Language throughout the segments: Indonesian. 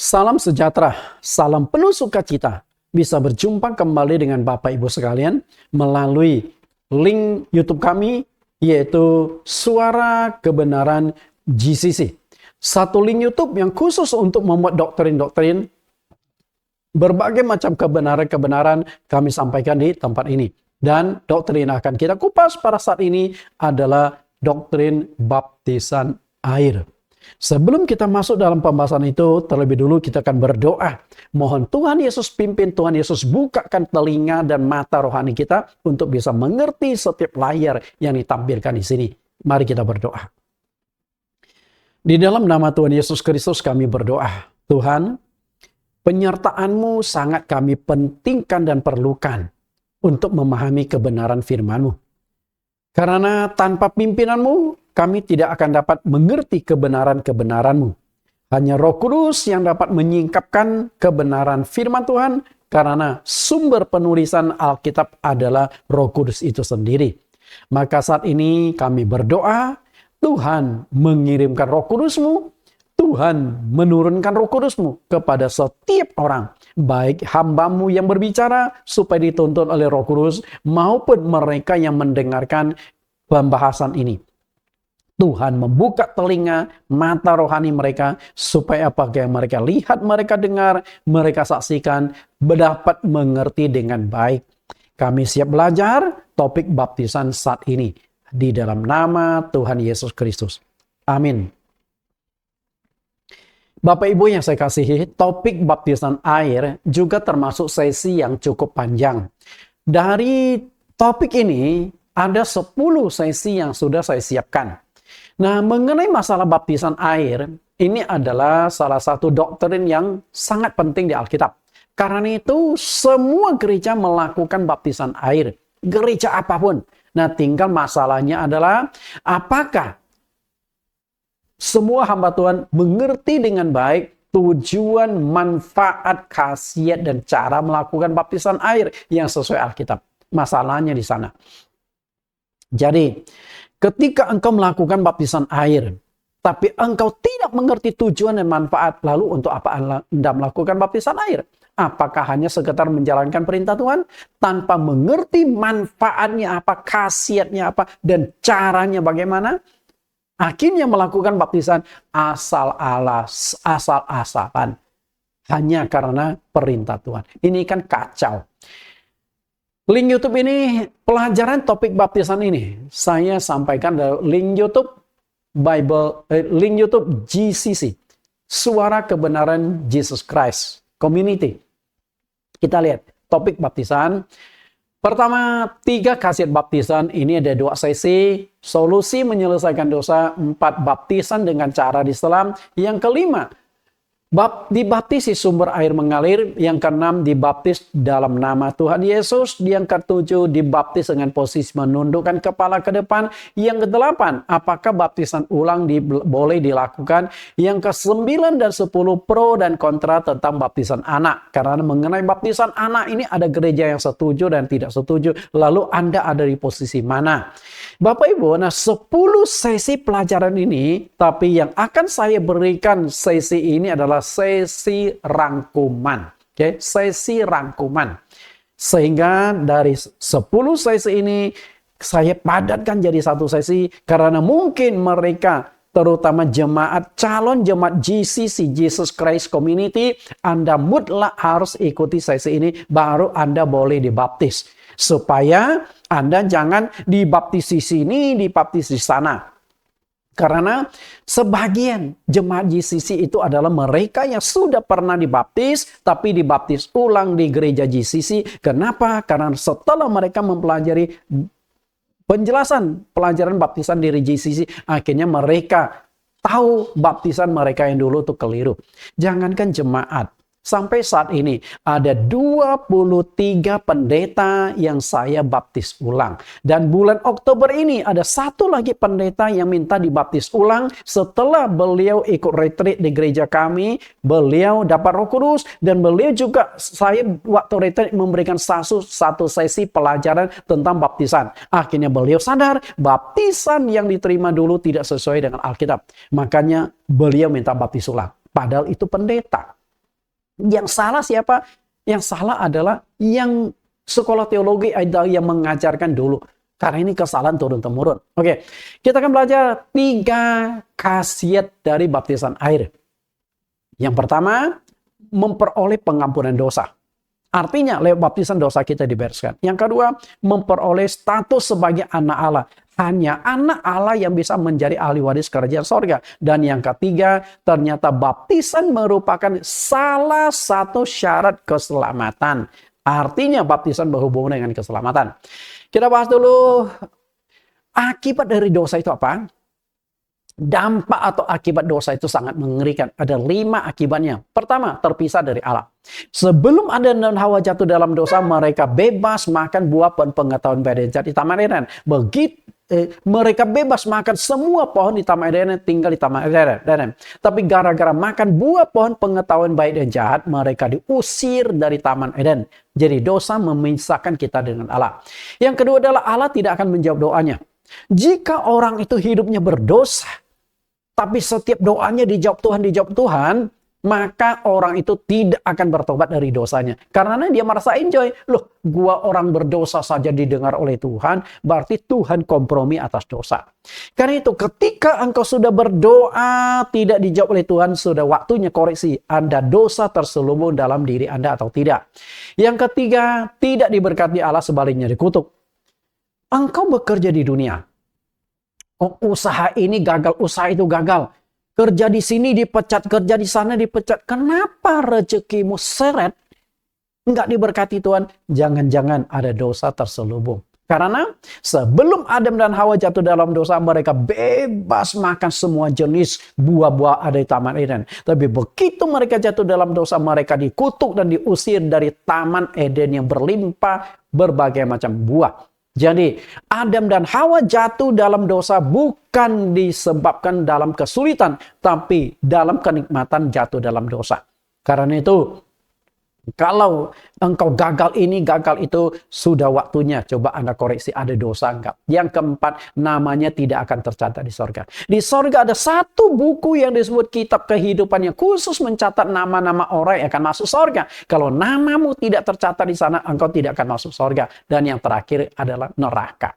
Salam sejahtera, salam penuh sukacita. Bisa berjumpa kembali dengan Bapak Ibu sekalian melalui link YouTube kami, yaitu Suara Kebenaran GCC. Satu link YouTube yang khusus untuk membuat doktrin-doktrin, berbagai macam kebenaran-kebenaran kami sampaikan di tempat ini. Dan doktrin yang akan kita kupas pada saat ini adalah doktrin baptisan air. Sebelum kita masuk dalam pembahasan itu, terlebih dulu kita akan berdoa. Mohon Tuhan Yesus pimpin, Tuhan Yesus bukakan telinga dan mata rohani kita untuk bisa mengerti setiap layar yang ditampilkan di sini. Mari kita berdoa. Di dalam nama Tuhan Yesus Kristus kami berdoa. Tuhan, penyertaan-Mu sangat kami pentingkan dan perlukan untuk memahami kebenaran firman-Mu. Karena tanpa pimpinan-Mu, kami tidak akan dapat mengerti kebenaran-kebenaran-Mu. Hanya Roh Kudus yang dapat menyingkapkan kebenaran firman Tuhan, karena sumber penulisan Alkitab adalah Roh Kudus itu sendiri. Maka saat ini kami berdoa, Tuhan mengirimkan Roh Kudus-Mu, Tuhan menurunkan Roh Kudus-Mu kepada setiap orang, baik hamba-Mu yang berbicara supaya dituntun oleh Roh Kudus, maupun mereka yang mendengarkan pembahasan ini. Tuhan membuka telinga, mata rohani mereka, supaya apa yang mereka lihat, mereka dengar, mereka saksikan, dapat mengerti dengan baik. Kami siap belajar topik baptisan saat ini, di dalam nama Tuhan Yesus Kristus. Amin. Bapak Ibu yang saya kasihi, topik baptisan air juga termasuk sesi yang cukup panjang. Dari topik ini, ada 10 sesi yang sudah saya siapkan. Nah, mengenai masalah baptisan air, ini adalah salah satu doktrin yang sangat penting di Alkitab. Karena itu, semua gereja melakukan baptisan air. Gereja apapun. Nah, tinggal masalahnya adalah, apakah semua hamba Tuhan mengerti dengan baik tujuan, manfaat, khasiat, dan cara melakukan baptisan air yang sesuai Alkitab. Masalahnya di sana. Jadi, ketika engkau melakukan baptisan air, tapi engkau tidak mengerti tujuan dan manfaat, lalu untuk apa Anda melakukan baptisan air? Apakah hanya sekedar menjalankan perintah Tuhan tanpa mengerti manfaatnya apa, khasiatnya apa, dan caranya bagaimana? Akhirnya melakukan baptisan asal-asalan hanya karena perintah Tuhan. Ini kan kacau. Link YouTube ini, pelajaran topik baptisan ini, saya sampaikan dari link YouTube link YouTube GCC, Suara Kebenaran Jesus Christ Community. Kita lihat topik baptisan. Pertama, 3 khasiat baptisan. Ini ada 2 sesi. Solusi menyelesaikan dosa, 4 baptisan dengan cara diselam. Yang kelima, dibaptisi sumber air mengalir. Yang keenam, dibaptis dalam nama Tuhan Yesus. Yang ketujuh, dibaptis dengan posisi menundukkan kepala ke depan. Yang kedelapan, apakah baptisan ulang boleh dilakukan? Yang ke-9 dan 10, pro dan kontra tentang baptisan anak. Karena mengenai baptisan anak ini ada gereja yang setuju dan tidak setuju. Lalu Anda ada di posisi mana? Bapak Ibu, nah 10 sesi pelajaran ini, tapi yang akan saya berikan sesi ini adalah sesi rangkuman. Oke, sesi rangkuman. Sehingga dari 10 sesi ini saya padatkan jadi 1 sesi karena mungkin mereka terutama calon jemaat GCC, Jesus Christ Community, Anda mutlak harus ikuti sesi ini baru Anda boleh dibaptis. Supaya Anda jangan dibaptis di sini, dibaptis di sana. Karena sebagian jemaat GCC itu adalah mereka yang sudah pernah dibaptis, tapi dibaptis ulang di gereja GCC. Kenapa? Karena setelah mereka mempelajari pelajaran baptisan di GCC, akhirnya mereka tahu baptisan mereka yang dulu itu keliru. Jangankan jemaat. Sampai saat ini ada 23 pendeta yang saya baptis ulang. Dan bulan Oktober ini ada 1 lagi pendeta yang minta dibaptis ulang. Setelah beliau ikut retreat di gereja kami, beliau dapat Roh Kudus. Dan beliau juga, saya waktu retreat memberikan satu sesi pelajaran tentang baptisan. Akhirnya beliau sadar baptisan yang diterima dulu tidak sesuai dengan Alkitab. Makanya beliau minta baptis ulang. Padahal itu pendeta. Yang salah siapa? Yang salah adalah yang sekolah teologi ada yang mengajarkan dulu. Karena ini kesalahan turun-temurun. Oke, kita akan belajar 3 khasiat dari baptisan air. Yang pertama, memperoleh pengampunan dosa. Artinya lewat baptisan dosa kita dibereskan. Yang kedua, memperoleh status sebagai anak Allah. Hanya anak Allah yang bisa menjadi ahli waris kerajaan sorga. Dan yang ketiga, ternyata baptisan merupakan salah satu syarat keselamatan. Artinya baptisan berhubungan dengan keselamatan. Kita bahas dulu akibat dari dosa itu apa? Dampak atau akibat dosa itu sangat mengerikan. Ada 5 akibatnya. Pertama, terpisah dari Allah. Sebelum Adam dan Hawa jatuh dalam dosa, mereka bebas makan buah pengetahuan baik dan jahat di Taman Eden. Mereka bebas makan semua pohon di Taman Eden, tinggal di Taman Eden. Tapi gara-gara makan buah pohon pengetahuan baik dan jahat, mereka diusir dari Taman Eden. Jadi dosa memisahkan kita dengan Allah. Yang kedua adalah Allah tidak akan menjawab doanya. Jika orang itu hidupnya berdosa, tapi setiap doanya dijawab Tuhan, maka orang itu tidak akan bertobat dari dosanya. Karena dia merasa enjoy. Loh, gua orang berdosa saja didengar oleh Tuhan, berarti Tuhan kompromi atas dosa. Karena itu ketika engkau sudah berdoa, tidak dijawab oleh Tuhan, sudah waktunya koreksi. Ada dosa terselubung dalam diri Anda atau tidak. Yang ketiga, tidak diberkati Allah, sebaliknya dikutuk. Engkau bekerja di dunia. Oh, usaha ini gagal, usaha itu gagal. Kerja di sini dipecat, kerja di sana dipecat. Kenapa rezekimu seret? Enggak diberkati Tuhan. Jangan-jangan ada dosa terselubung. Karena sebelum Adam dan Hawa jatuh dalam dosa, mereka bebas makan semua jenis buah-buah ada di Taman Eden. Tapi begitu mereka jatuh dalam dosa, mereka dikutuk dan diusir dari Taman Eden yang berlimpah berbagai macam buah. Jadi Adam dan Hawa jatuh dalam dosa bukan disebabkan dalam kesulitan, tapi dalam kenikmatan jatuh dalam dosa. Karena itu, kalau engkau gagal ini, gagal itu, sudah waktunya coba Anda koreksi ada dosa enggak. Yang keempat, namanya tidak akan tercatat di sorga. Di sorga ada satu buku yang disebut kitab kehidupan yang khusus mencatat nama-nama orang yang akan masuk sorga. Kalau namamu tidak tercatat di sana, engkau tidak akan masuk sorga. Dan yang terakhir adalah neraka.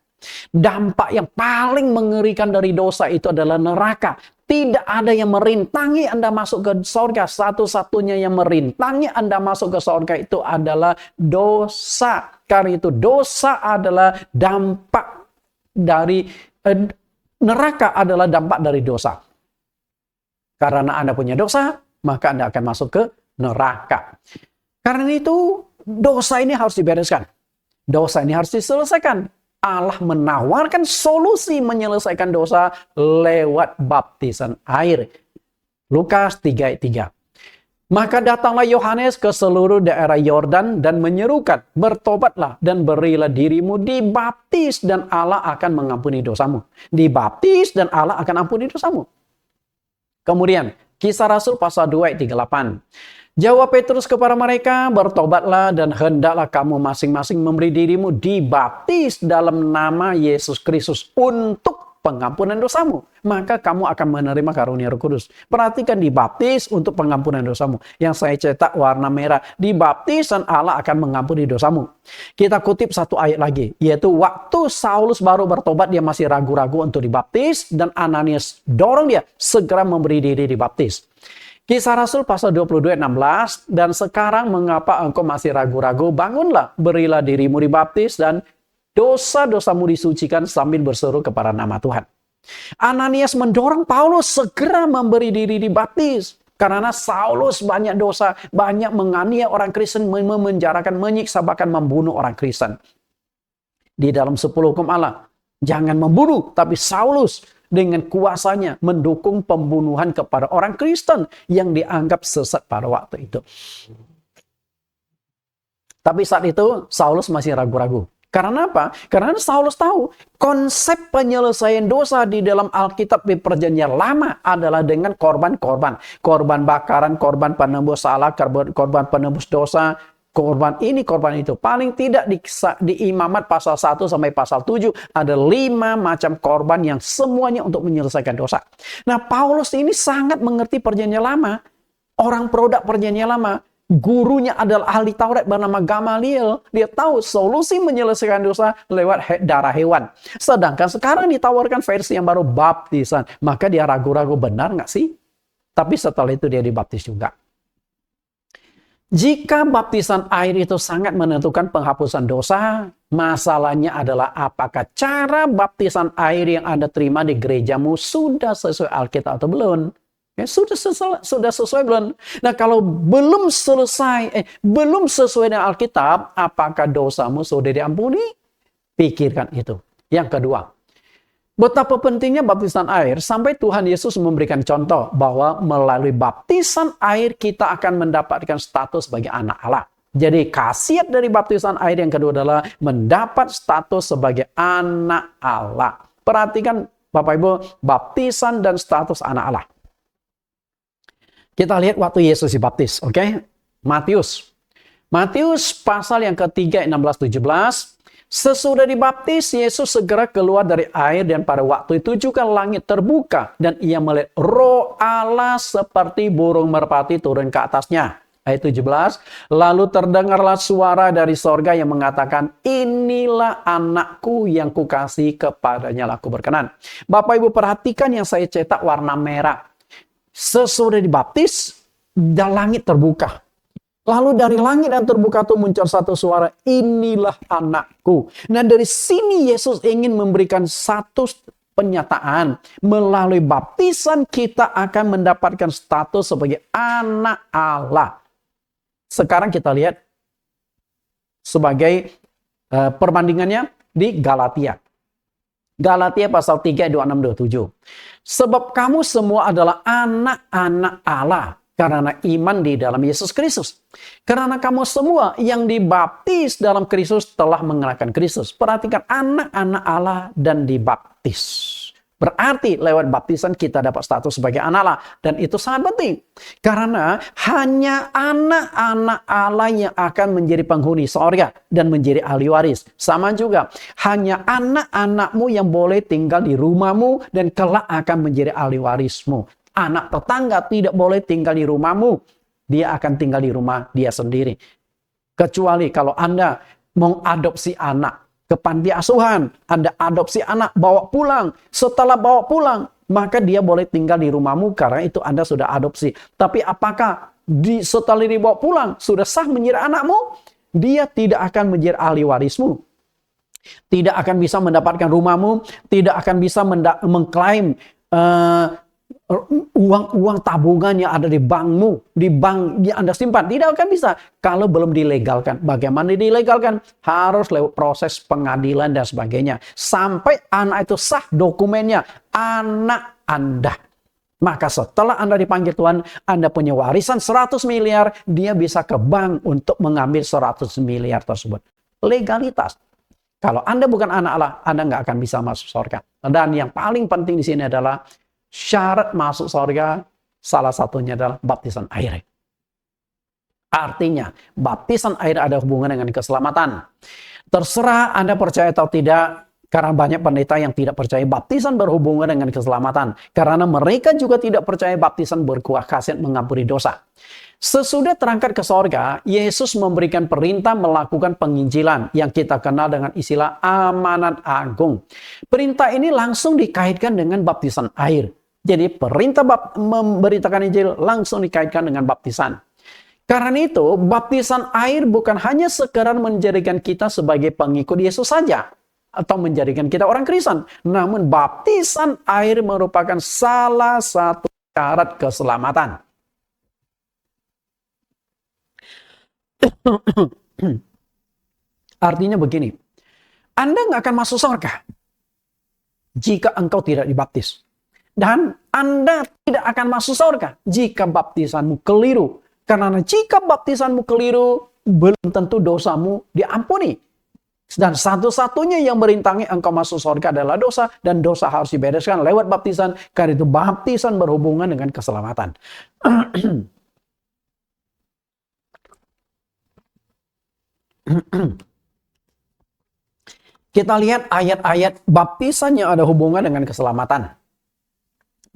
Dampak yang paling mengerikan dari dosa itu adalah neraka. Tidak ada yang merintangi Anda masuk ke sorga. Satu-satunya yang merintangi Anda masuk ke sorga itu adalah dosa. Karena itu dosa adalah dampak dari neraka adalah dampak dari dosa. Karena Anda punya dosa, maka Anda akan masuk ke neraka. Karena itu dosa ini harus dibereskan. Dosa ini harus diselesaikan. Allah menawarkan solusi menyelesaikan dosa lewat baptisan air. Lukas 3:3. Maka datanglah Yohanes ke seluruh daerah Yordan dan menyerukan, bertobatlah dan berilah dirimu dibaptis dan Allah akan mengampuni dosamu. Dibaptis dan Allah akan ampuni dosamu. Kemudian, Kisah Rasul pasal 2 ayat 38. Jawab Petrus kepada mereka, bertobatlah dan hendaklah kamu masing-masing memberi dirimu dibaptis dalam nama Yesus Kristus untuk pengampunan dosamu. Maka kamu akan menerima karunia Roh Kudus. Perhatikan, dibaptis untuk pengampunan dosamu. Yang saya cetak warna merah. Dibaptis dan Allah akan mengampuni dosamu. Kita kutip satu ayat lagi. Yaitu waktu Saulus baru bertobat, dia masih ragu-ragu untuk dibaptis. Dan Ananias dorong dia segera memberi diri dibaptis. Kisah Rasul pasal 22 ayat 16. Dan sekarang mengapa engkau masih ragu-ragu? Bangunlah, berilah dirimu dibaptis dan dosa-dosamu disucikan sambil berseru kepada nama Tuhan. Ananias mendorong Paulus segera memberi diri dibaptis. Karena Saulus banyak dosa, banyak menganiaya orang Kristen, memenjarakan, menyiksa, bahkan membunuh orang Kristen. Di dalam 10 hukum Allah, jangan membunuh, tapi Saulus dengan kuasanya mendukung pembunuhan kepada orang Kristen yang dianggap sesat pada waktu itu. Tapi saat itu Saulus masih ragu-ragu. Karena apa? Karena Saulus tahu konsep penyelesaian dosa di dalam Alkitab di Perjanjian Lama adalah dengan korban-korban. Korban bakaran, korban penembus salah, korban penembus dosa, korban ini, korban itu. Paling tidak di Imamat pasal 1 sampai pasal 7 ada 5 macam korban yang semuanya untuk menyelesaikan dosa. Nah, Paulus ini sangat mengerti Perjanjian Lama. Orang produk Perjanjian Lama. gurunya adalah ahli Taurat bernama Gamaliel. Dia tahu solusi menyelesaikan dosa lewat darah hewan. Sedangkan sekarang ditawarkan versi yang baru, baptisan. Maka dia ragu-ragu, benar nggak sih? Tapi setelah itu dia dibaptis juga. Jika baptisan air itu sangat menentukan penghapusan dosa, masalahnya adalah apakah cara baptisan air yang Anda terima di gerejamu sudah sesuai Alkitab atau belum? Ya, sudah sesuai belum? Nah, kalau belum sesuai dengan Alkitab, apakah dosamu sudah diampuni? Pikirkan itu. Yang kedua, betapa pentingnya baptisan air sampai Tuhan Yesus memberikan contoh bahwa melalui baptisan air kita akan mendapatkan status sebagai anak Allah. Jadi khasiat dari baptisan air yang kedua adalah mendapat status sebagai anak Allah. Perhatikan Bapak Ibu, baptisan dan status anak Allah. Kita lihat waktu Yesus dibaptis, oke? Matius pasal yang ketiga 16-17. Sesudah dibaptis, Yesus segera keluar dari air dan pada waktu itu juga langit terbuka dan ia melihat Roh Allah seperti burung merpati turun ke atasnya. Ayat 17, lalu terdengarlah suara dari sorga yang mengatakan, inilah anakku yang kukasihi, kepadanya aku berkenan. Bapak Ibu perhatikan yang saya cetak warna merah. Sesudah dibaptis, dan langit terbuka. Lalu dari langit yang terbuka itu muncul satu suara, inilah anakku. Nah dari sini Yesus ingin memberikan satu penyataan. Melalui baptisan kita akan mendapatkan status sebagai anak Allah. Sekarang kita lihat sebagai perbandingannya di Galatia. Galatia pasal 3, 26-27. Sebab kamu semua adalah anak-anak Allah karena iman di dalam Yesus Kristus. Karena kamu semua yang dibaptis dalam Kristus telah mengenakan Kristus. Perhatikan, anak-anak Allah dan dibaptis. Berarti lewat baptisan kita dapat status sebagai anak Allah. Dan itu sangat penting. Karena hanya anak-anak Allah yang akan menjadi penghuni sorga dan menjadi ahli waris. Sama juga, hanya anak-anakmu yang boleh tinggal di rumahmu dan kelak akan menjadi ahli warismu. Anak tetangga tidak boleh tinggal di rumahmu. Dia akan tinggal di rumah dia sendiri. Kecuali kalau Anda mengadopsi anak ke panti asuhan, Anda adopsi anak, bawa pulang. Setelah bawa pulang, maka dia boleh tinggal di rumahmu karena itu Anda sudah adopsi. Tapi apakah setelah dibawa pulang sudah sah menjadi anakmu? Dia tidak akan menjadi ahli warismu. Tidak akan bisa mendapatkan rumahmu, tidak akan bisa mengklaim uang tabungan yang ada di bankmu, di bank yang Anda simpan. Tidak akan bisa kalau belum dilegalkan. Bagaimana dilegalkan? Harus lewat proses pengadilan dan sebagainya. Sampai anak itu sah dokumennya, anak Anda. Maka setelah Anda dipanggil Tuhan, Anda punya warisan 100 miliar, dia bisa ke bank untuk mengambil 100 miliar tersebut. Legalitas. Kalau Anda bukan anak Allah, Anda nggak akan bisa masuk surga. Dan yang paling penting di sini adalah syarat masuk surga, salah satunya adalah baptisan air. Artinya, baptisan air ada hubungan dengan keselamatan. Terserah Anda percaya atau tidak, karena banyak pendeta yang tidak percaya baptisan berhubungan dengan keselamatan. Karena mereka juga tidak percaya baptisan berkuah khasiat mengampuni dosa. Sesudah terangkat ke sorga, Yesus memberikan perintah melakukan penginjilan yang kita kenal dengan istilah amanat agung. Perintah ini langsung dikaitkan dengan baptisan air. Jadi perintah memberitakan Injil langsung dikaitkan dengan baptisan. Karena itu, baptisan air bukan hanya sekedar menjadikan kita sebagai pengikut Yesus saja, atau menjadikan kita orang Kristen. Namun baptisan air merupakan salah satu syarat keselamatan. Artinya begini, Anda nggak akan masuk surga jika engkau tidak dibaptis. Dan Anda tidak akan masuk surga jika baptisanmu keliru. Karena jika baptisanmu keliru, belum tentu dosamu diampuni. Dan satu-satunya yang merintangi engkau masuk surga adalah dosa. Dan dosa harus dibereskan lewat baptisan. Karena itu baptisan berhubungan dengan keselamatan. Kita lihat ayat-ayat baptisan yang ada hubungan dengan keselamatan.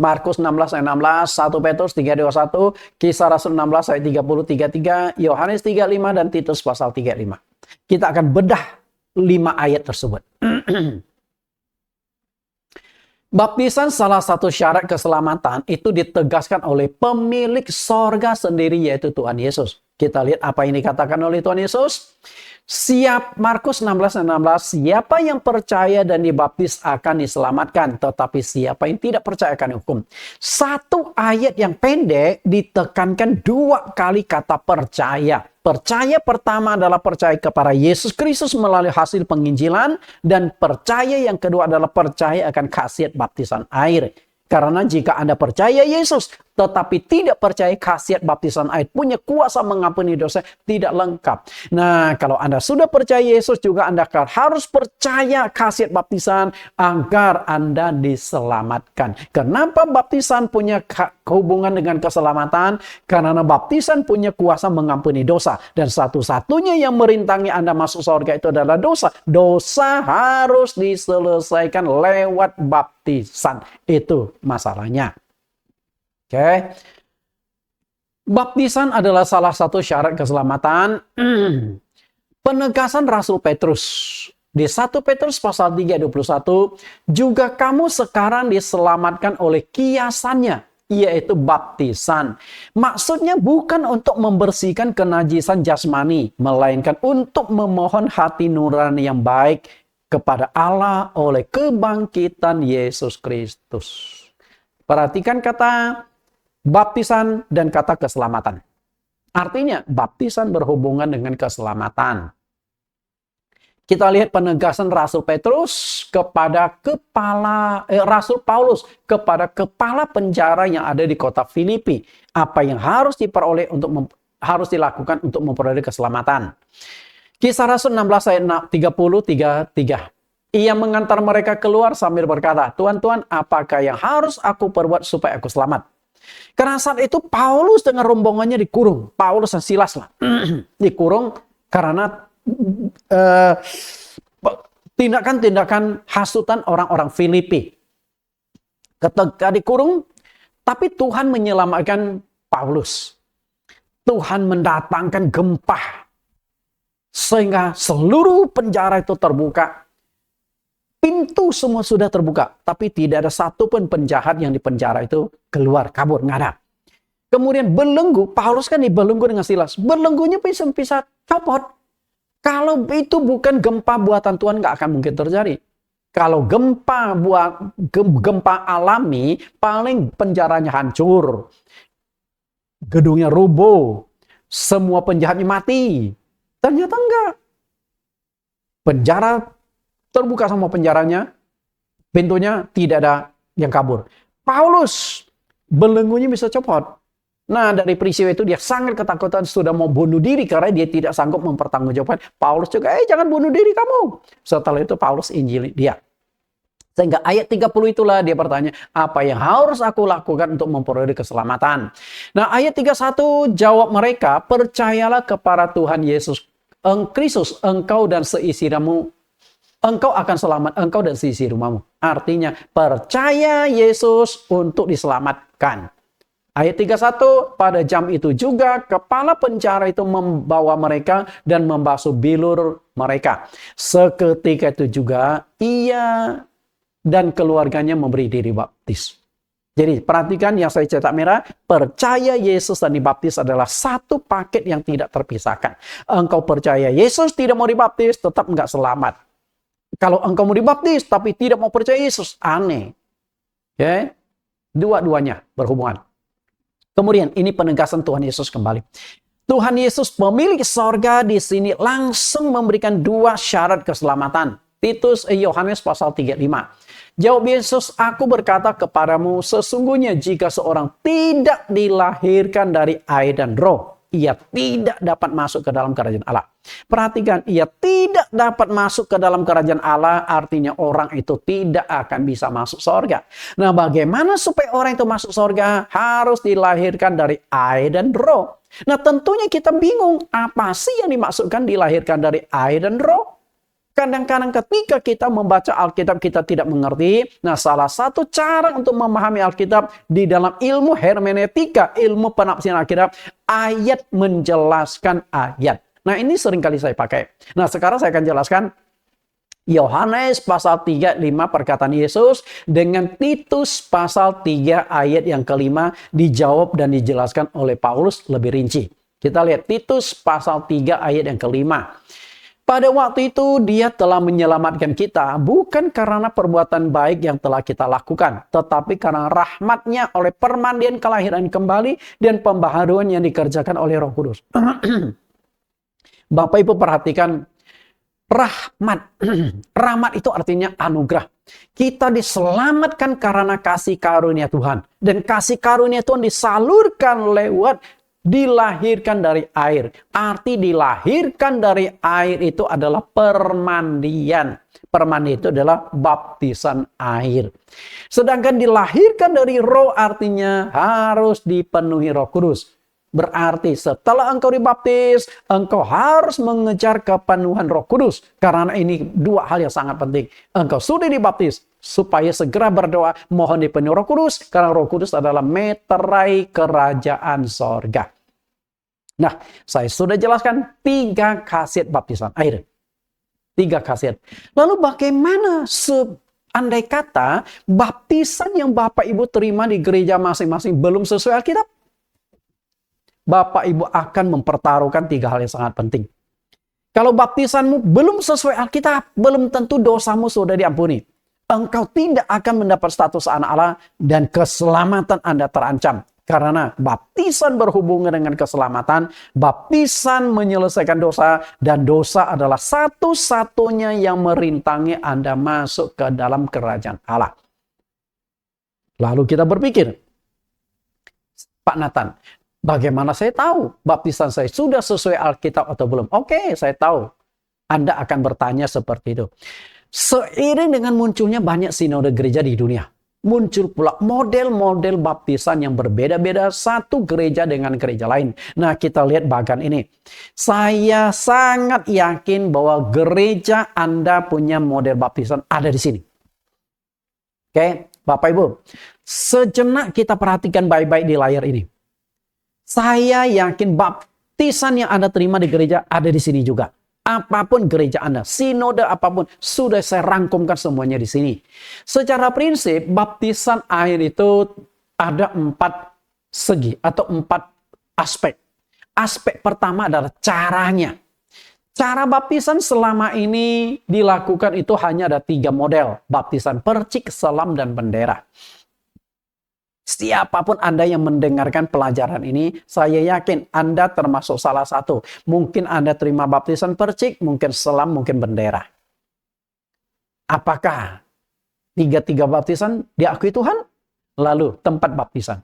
Markus 16 ayat 16, 1 Petrus 3:21, Kisah Rasul 16 ayat 30, 33, Yohanes 35, dan Titus pasal 35. Kita akan bedah 5 ayat tersebut. Baptisan salah satu syarat keselamatan itu ditegaskan oleh pemilik sorga sendiri, yaitu Tuhan Yesus. Kita lihat apa yang dikatakan oleh Tuhan Yesus. Markus 16:16, siapa yang percaya dan dibaptis akan diselamatkan, tetapi siapa yang tidak percaya akan dihukum. Satu ayat yang pendek ditekankan 2 kali kata percaya. Percaya pertama adalah percaya kepada Yesus Kristus melalui hasil penginjilan, dan percaya yang kedua adalah percaya akan khasiat baptisan air. Karena jika Anda percaya Yesus, tetapi tidak percaya khasiat baptisan air punya kuasa mengampuni dosa, tidak lengkap. Nah, kalau Anda sudah percaya Yesus juga, Anda harus percaya khasiat baptisan agar Anda diselamatkan. Kenapa baptisan punya hubungan dengan keselamatan? Karena baptisan punya kuasa mengampuni dosa. Dan satu-satunya yang merintangi Anda masuk surga itu adalah dosa. Dosa harus diselesaikan lewat baptisan. Itu masalahnya. Oke. Baptisan adalah salah satu syarat keselamatan. Penegasan Rasul Petrus di 1 Petrus pasal 3:21, juga kamu sekarang diselamatkan oleh kiasannya, yaitu baptisan. Maksudnya bukan untuk membersihkan kenajisan jasmani, melainkan untuk memohon hati nurani yang baik kepada Allah oleh kebangkitan Yesus Kristus. Perhatikan kata baptisan dan kata keselamatan. Artinya baptisan berhubungan dengan keselamatan. Kita lihat penegasan Rasul Petrus kepada Rasul Paulus kepada kepala penjara yang ada di kota Filipi. Apa yang harus harus dilakukan untuk memperoleh keselamatan. Kisah Rasul 16 ayat 30-33. Ia mengantar mereka keluar sambil berkata, Tuan-tuan, apakah yang harus aku perbuat supaya aku selamat? Karena saat itu Paulus dengan rombongannya dikurung. Paulus dan Silas lah dikurung karena tindakan-tindakan hasutan orang-orang Filipi. Ketika dikurung, tapi Tuhan menyelamatkan Paulus. Tuhan mendatangkan gempa sehingga seluruh penjara itu terbuka. Pintu semua sudah terbuka, tapi tidak ada satupun penjahat yang di penjara itu keluar, kabur, nggak ada. Kemudian belenggu, Paulus kan dibelenggu dengan Silas. Belenggunya bisa copot. Kalau itu bukan gempa buatan Tuhan, nggak akan mungkin terjadi. Kalau gempa alami, paling penjaranya hancur, gedungnya roboh, semua penjahatnya mati. Ternyata enggak. Penjara terbuka sama penjaranya, pintunya tidak ada yang kabur. Paulus, belenggunya bisa copot. Nah, dari peristiwa itu dia sangat ketakutan, sudah mau bunuh diri karena dia tidak sanggup mempertanggungjawabkan. Paulus juga, jangan bunuh diri kamu. Setelah itu Paulus injili dia. Sehingga ayat 30 itulah dia bertanya, apa yang harus aku lakukan untuk memperoleh keselamatan? Nah, ayat 31 jawab mereka, percayalah kepada Tuhan Yesus Kristus, engkau dan seisi rumahmu. Engkau akan selamat, engkau dan seisi rumahmu. Artinya, percaya Yesus untuk diselamatkan. Ayat 31, pada jam itu juga kepala penjara itu membawa mereka dan membasuh bilur mereka. Seketika itu juga ia dan keluarganya memberi diri baptis. Jadi perhatikan yang saya cetak merah, percaya Yesus dan dibaptis adalah satu paket yang tidak terpisahkan. Engkau percaya Yesus tidak mau dibaptis, tetap enggak selamat. Kalau engkau mau dibaptis tapi tidak mau percaya Yesus, aneh. Okay? Dua-duanya berhubungan. Kemudian ini penegasan Tuhan Yesus kembali. Tuhan Yesus pemilik sorga di sini langsung memberikan 2 syarat keselamatan. Yohanes pasal 35. Jawab Yesus, aku berkata kepadamu, sesungguhnya jika seorang tidak dilahirkan dari air dan roh, ia tidak dapat masuk ke dalam kerajaan Allah. Perhatikan, ia tidak dapat masuk ke dalam kerajaan Allah, artinya orang itu tidak akan bisa masuk surga. Nah, bagaimana supaya orang itu masuk surga? Harus dilahirkan dari air dan roh. Nah, tentunya kita bingung, apa sih yang dimaksudkan dilahirkan dari air dan roh? Kadang-kadang ketika kita membaca Alkitab kita tidak mengerti. Nah, salah satu cara untuk memahami Alkitab di dalam ilmu hermeneutika, ilmu penafsiran Alkitab, ayat menjelaskan ayat. Nah, ini sering kali saya pakai. Nah, sekarang saya akan jelaskan Yohanes pasal 3, 5 perkataan Yesus dengan Titus pasal 3 ayat yang kelima dijawab dan dijelaskan oleh Paulus lebih rinci. Kita lihat Titus pasal 3 ayat yang kelima. Pada waktu itu dia telah menyelamatkan kita bukan karena perbuatan baik yang telah kita lakukan, tetapi karena rahmatnya oleh permandian kelahiran kembali dan pembaharuan yang dikerjakan oleh Roh Kudus. Bapak Ibu perhatikan, rahmat. Rahmat itu artinya anugerah. Kita diselamatkan karena kasih karunia Tuhan. Dan kasih karunia Tuhan disalurkan lewat dilahirkan dari air. Arti dilahirkan dari air itu adalah permandian. Permandian itu adalah baptisan air. Sedangkan dilahirkan dari roh artinya harus dipenuhi Roh Kudus. Berarti setelah engkau dibaptis, engkau harus mengejar kepenuhan Roh Kudus. Karena ini dua hal yang sangat penting. Engkau sudah dibaptis, supaya segera berdoa, mohon dipenuhi Roh Kudus. Karena Roh Kudus adalah meterai kerajaan sorga. Nah, saya sudah jelaskan 3 khasiat baptisan air. 3 khasiat. Lalu bagaimana andai kata baptisan yang Bapak Ibu terima di gereja masing-masing belum sesuai Alkitab? Bapak Ibu akan mempertaruhkan 3 hal yang sangat penting. Kalau baptisanmu belum sesuai Alkitab, belum tentu dosamu sudah diampuni. Engkau tidak akan mendapat status anak Allah dan keselamatan Anda terancam. Karena baptisan berhubungan dengan keselamatan, baptisan menyelesaikan dosa, dan dosa adalah satu-satunya yang merintangi Anda masuk ke dalam kerajaan Allah. Lalu kita berpikir, Pak Nathan, bagaimana saya tahu baptisan saya sudah sesuai Alkitab atau belum? Oke, saya tahu. Anda akan bertanya seperti itu. Seiring dengan munculnya banyak sinode gereja di dunia, muncul pula model-model baptisan yang berbeda-beda satu gereja dengan gereja lain. Nah, kita lihat bagian ini. Saya sangat yakin bahwa gereja Anda punya model baptisan ada di sini. Oke, Bapak Ibu. Sejenak kita perhatikan baik-baik di layar ini. Saya yakin baptisan yang Anda terima di gereja ada di sini juga. Apapun gereja Anda, sinode apapun, sudah saya rangkumkan semuanya di sini. Secara prinsip, baptisan air itu ada 4 segi atau 4 aspek. Aspek pertama adalah caranya. Cara baptisan selama ini dilakukan itu hanya ada 3 model. Baptisan percik, selam, dan bendera. Siapapun Anda yang mendengarkan pelajaran ini, saya yakin Anda termasuk salah satu. Mungkin Anda terima baptisan percik, mungkin selam, mungkin bendera. Apakah 3 baptisan diakui Tuhan? Lalu tempat baptisan.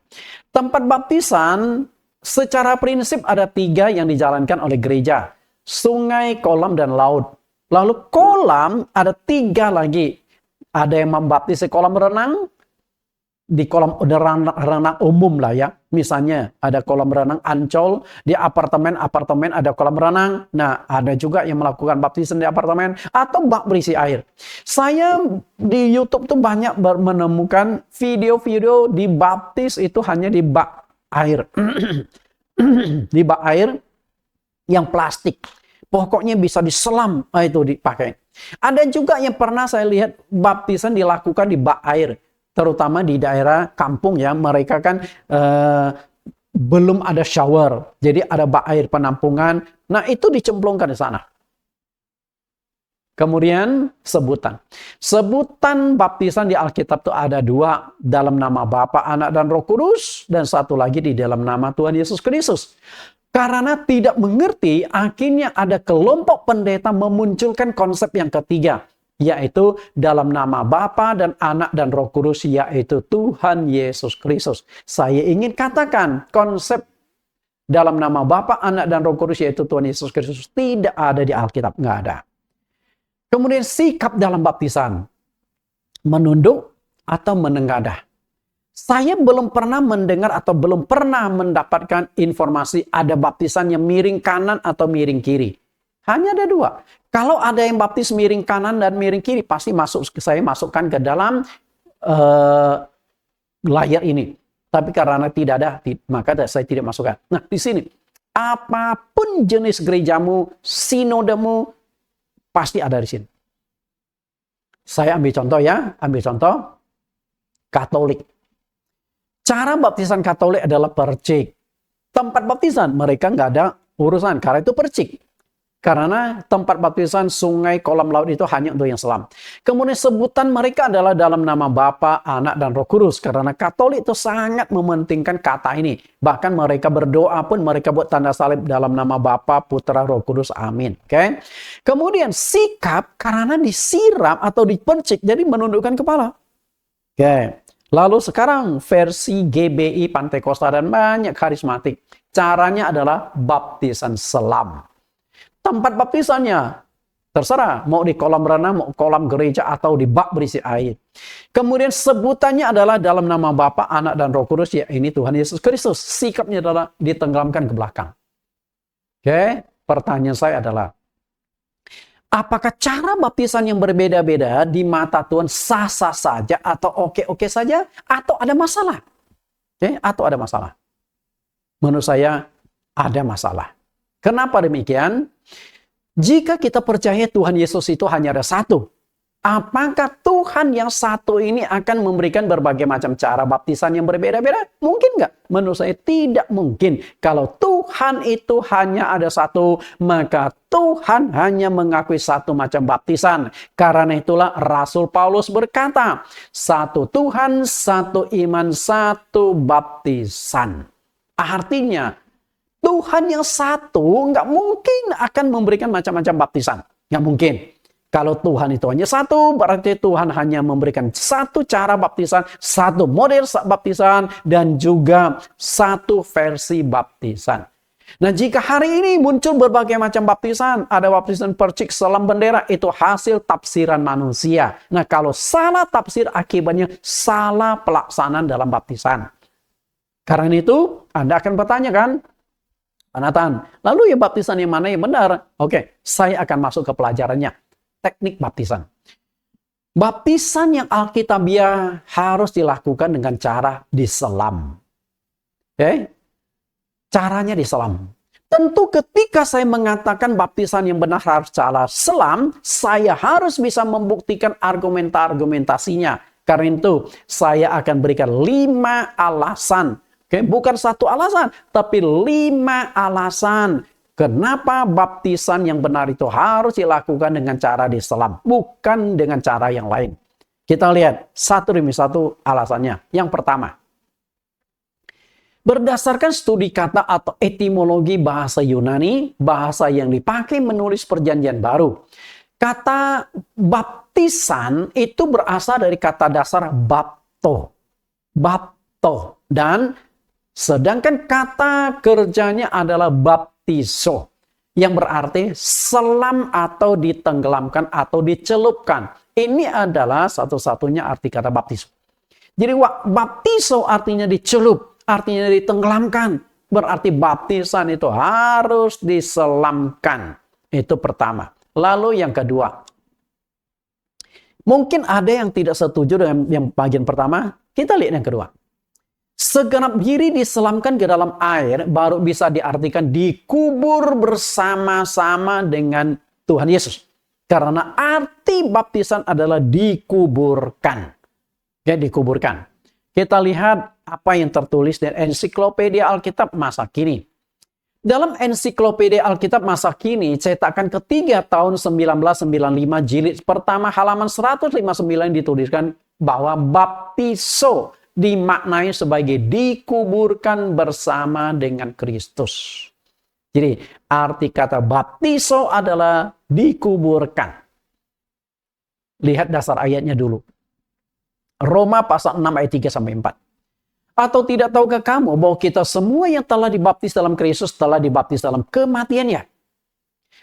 Tempat baptisan secara prinsip ada 3 yang dijalankan oleh gereja. Sungai, kolam, dan laut. Lalu kolam ada 3 lagi. Ada yang membaptis di kolam renang, di kolam renang umum lah ya. Misalnya ada kolam renang Ancol, di apartemen ada kolam renang. Nah, ada juga yang melakukan baptisan di apartemen atau bak berisi air. Saya di YouTube tuh banyak menemukan video-video dibaptis itu hanya di bak air. Di bak air yang plastik. Pokoknya bisa diselam, itu dipakai. Ada juga yang pernah saya lihat baptisan dilakukan di bak air. Terutama di daerah kampung ya, mereka kan belum ada shower. Jadi ada bak air penampungan. Nah, itu dicemplungkan di sana. Kemudian sebutan. Sebutan baptisan di Alkitab itu ada 2. Dalam nama Bapa, Anak, dan Roh Kudus. Dan 1 lagi di dalam nama Tuhan Yesus Kristus. Karena tidak mengerti, akhirnya ada kelompok pendeta memunculkan konsep yang ketiga. Yaitu dalam nama Bapa dan Anak dan Roh Kudus, yaitu Tuhan Yesus Kristus. Saya ingin katakan konsep dalam nama Bapa, Anak, dan Roh Kudus, yaitu Tuhan Yesus Kristus tidak ada di Alkitab, nggak ada. Kemudian sikap dalam baptisan, menunduk atau menengadah. Saya belum pernah mendengar atau belum pernah mendapatkan informasi ada baptisan yang miring kanan atau miring kiri. Hanya ada dua. Kalau ada yang baptis miring kanan dan miring kiri, pasti saya masukkan ke dalam layar ini. Tapi karena tidak ada, maka saya tidak masukkan. Nah, di sini, apapun jenis gerejamu, sinodemu, pasti ada di sini. Saya ambil contoh ya, Katolik. Cara baptisan Katolik adalah percik. Tempat baptisan mereka nggak ada urusan, karena itu percik. Karena tempat baptisan, sungai, kolam laut itu hanya untuk yang selam. Kemudian sebutan mereka adalah dalam nama Bapa, Anak, dan Roh Kudus. Karena Katolik itu sangat mementingkan kata ini. Bahkan mereka berdoa pun mereka buat tanda salib dalam nama Bapa, Putra, Roh Kudus. Amin. Oke. Kemudian sikap karena disiram atau dipercik, jadi menundukkan kepala. Oke. Lalu sekarang versi GBI, Pantekosta, dan banyak karismatik. Caranya adalah baptisan selam. Tempat baptisannya terserah, mau di kolam renang, mau kolam gereja, atau di bak berisi air. Kemudian sebutannya adalah dalam nama Bapa, Anak, dan Roh Kudus, ya ini Tuhan Yesus Kristus. Sikapnya adalah ditenggelamkan ke belakang. Oke, pertanyaan saya adalah, apakah cara baptisan yang berbeda-beda di mata Tuhan sah-sah saja, atau oke-oke saja, atau ada masalah? Oke, atau ada masalah? Menurut saya ada masalah. Kenapa demikian? Jika kita percaya Tuhan Yesus itu hanya ada satu, apakah Tuhan yang satu ini akan memberikan berbagai macam cara baptisan yang berbeda-beda? Mungkin nggak? Menurut saya tidak mungkin. Kalau Tuhan itu hanya ada satu, maka Tuhan hanya mengakui satu macam baptisan. Karena itulah Rasul Paulus berkata, satu Tuhan, satu iman, satu baptisan. Artinya, Tuhan yang satu nggak mungkin akan memberikan macam-macam baptisan. Nggak mungkin. Kalau Tuhan itu hanya satu, berarti Tuhan hanya memberikan satu cara baptisan, satu model baptisan, dan juga satu versi baptisan. Nah, jika hari ini muncul berbagai macam baptisan, ada baptisan percik, selam, bendera, itu hasil tafsiran manusia. Nah, kalau salah tafsir, akibatnya salah pelaksanaan dalam baptisan. Karena itu, Anda akan bertanya kan, Nathan, lalu ya baptisan yang mana yang benar? Oke, saya akan masuk ke pelajarannya. Teknik baptisan. Baptisan yang alkitabiah harus dilakukan dengan cara diselam. Oke? Caranya diselam. Tentu ketika saya mengatakan baptisan yang benar harus cara selam, saya harus bisa membuktikan argumentasinya. Karena itu, saya akan berikan 5 alasan. Oke, bukan satu alasan, tapi 5 alasan kenapa baptisan yang benar itu harus dilakukan dengan cara diselam, bukan dengan cara yang lain. Kita lihat satu demi satu alasannya. Yang pertama, berdasarkan studi kata atau etimologi bahasa Yunani, bahasa yang dipakai menulis Perjanjian Baru, kata baptisan itu berasal dari kata dasar bapto. Dan sedangkan kata kerjanya adalah baptizo, yang berarti selam atau ditenggelamkan atau dicelupkan. Ini adalah satu-satunya arti kata baptizo. Jadi baptizo artinya dicelup, artinya ditenggelamkan. Berarti baptisan itu harus diselamkan. Itu pertama. Lalu yang kedua. Mungkin ada yang tidak setuju dengan yang bagian pertama. Kita lihat yang kedua. Segenap diri diselamkan ke dalam air baru bisa diartikan dikubur bersama-sama dengan Tuhan Yesus. Karena arti baptisan adalah dikuburkan. Ya, dikuburkan. Kita lihat apa yang tertulis di Ensiklopedia Alkitab Masa Kini. Dalam Ensiklopedia Alkitab Masa Kini, cetakan ketiga tahun 1995 jilid pertama halaman 159 dituliskan bahwa baptiso dimaknai sebagai dikuburkan bersama dengan Kristus. Jadi arti kata baptiso adalah dikuburkan. Lihat dasar ayatnya dulu. Roma pasal 6 ayat 3 sampai 4. Atau tidak tahukah kamu bahwa kita semua yang telah dibaptis dalam Kristus telah dibaptis dalam kematiannya?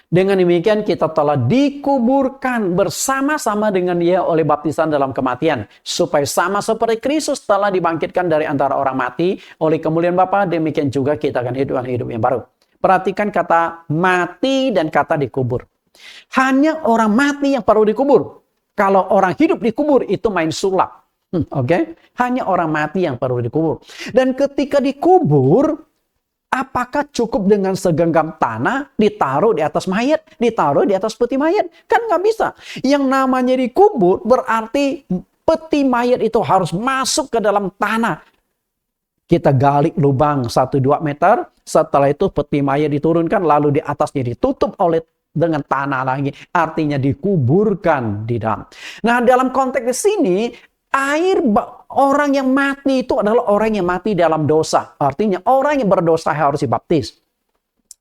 Dengan demikian kita telah dikuburkan bersama-sama dengan Dia oleh baptisan dalam kematian. Supaya sama seperti Kristus telah dibangkitkan dari antara orang mati oleh kemuliaan Bapa, demikian juga kita akan hidup yang baru. Perhatikan kata mati dan kata dikubur. Hanya orang mati yang perlu dikubur. Kalau orang hidup dikubur itu main sulap. Oke? Hanya orang mati yang perlu dikubur. Dan ketika dikubur, apakah cukup dengan segenggam tanah ditaruh di atas mayat, ditaruh di atas peti mayat? Kan nggak bisa. Yang namanya dikubur berarti peti mayat itu harus masuk ke dalam tanah. Kita gali lubang 1-2 meter, setelah itu peti mayat diturunkan, lalu di atasnya ditutup dengan tanah lagi. Artinya dikuburkan di dalam. Nah, dalam konteks di sini, orang yang mati itu adalah orang yang mati dalam dosa. Artinya orang yang berdosa harus dibaptis.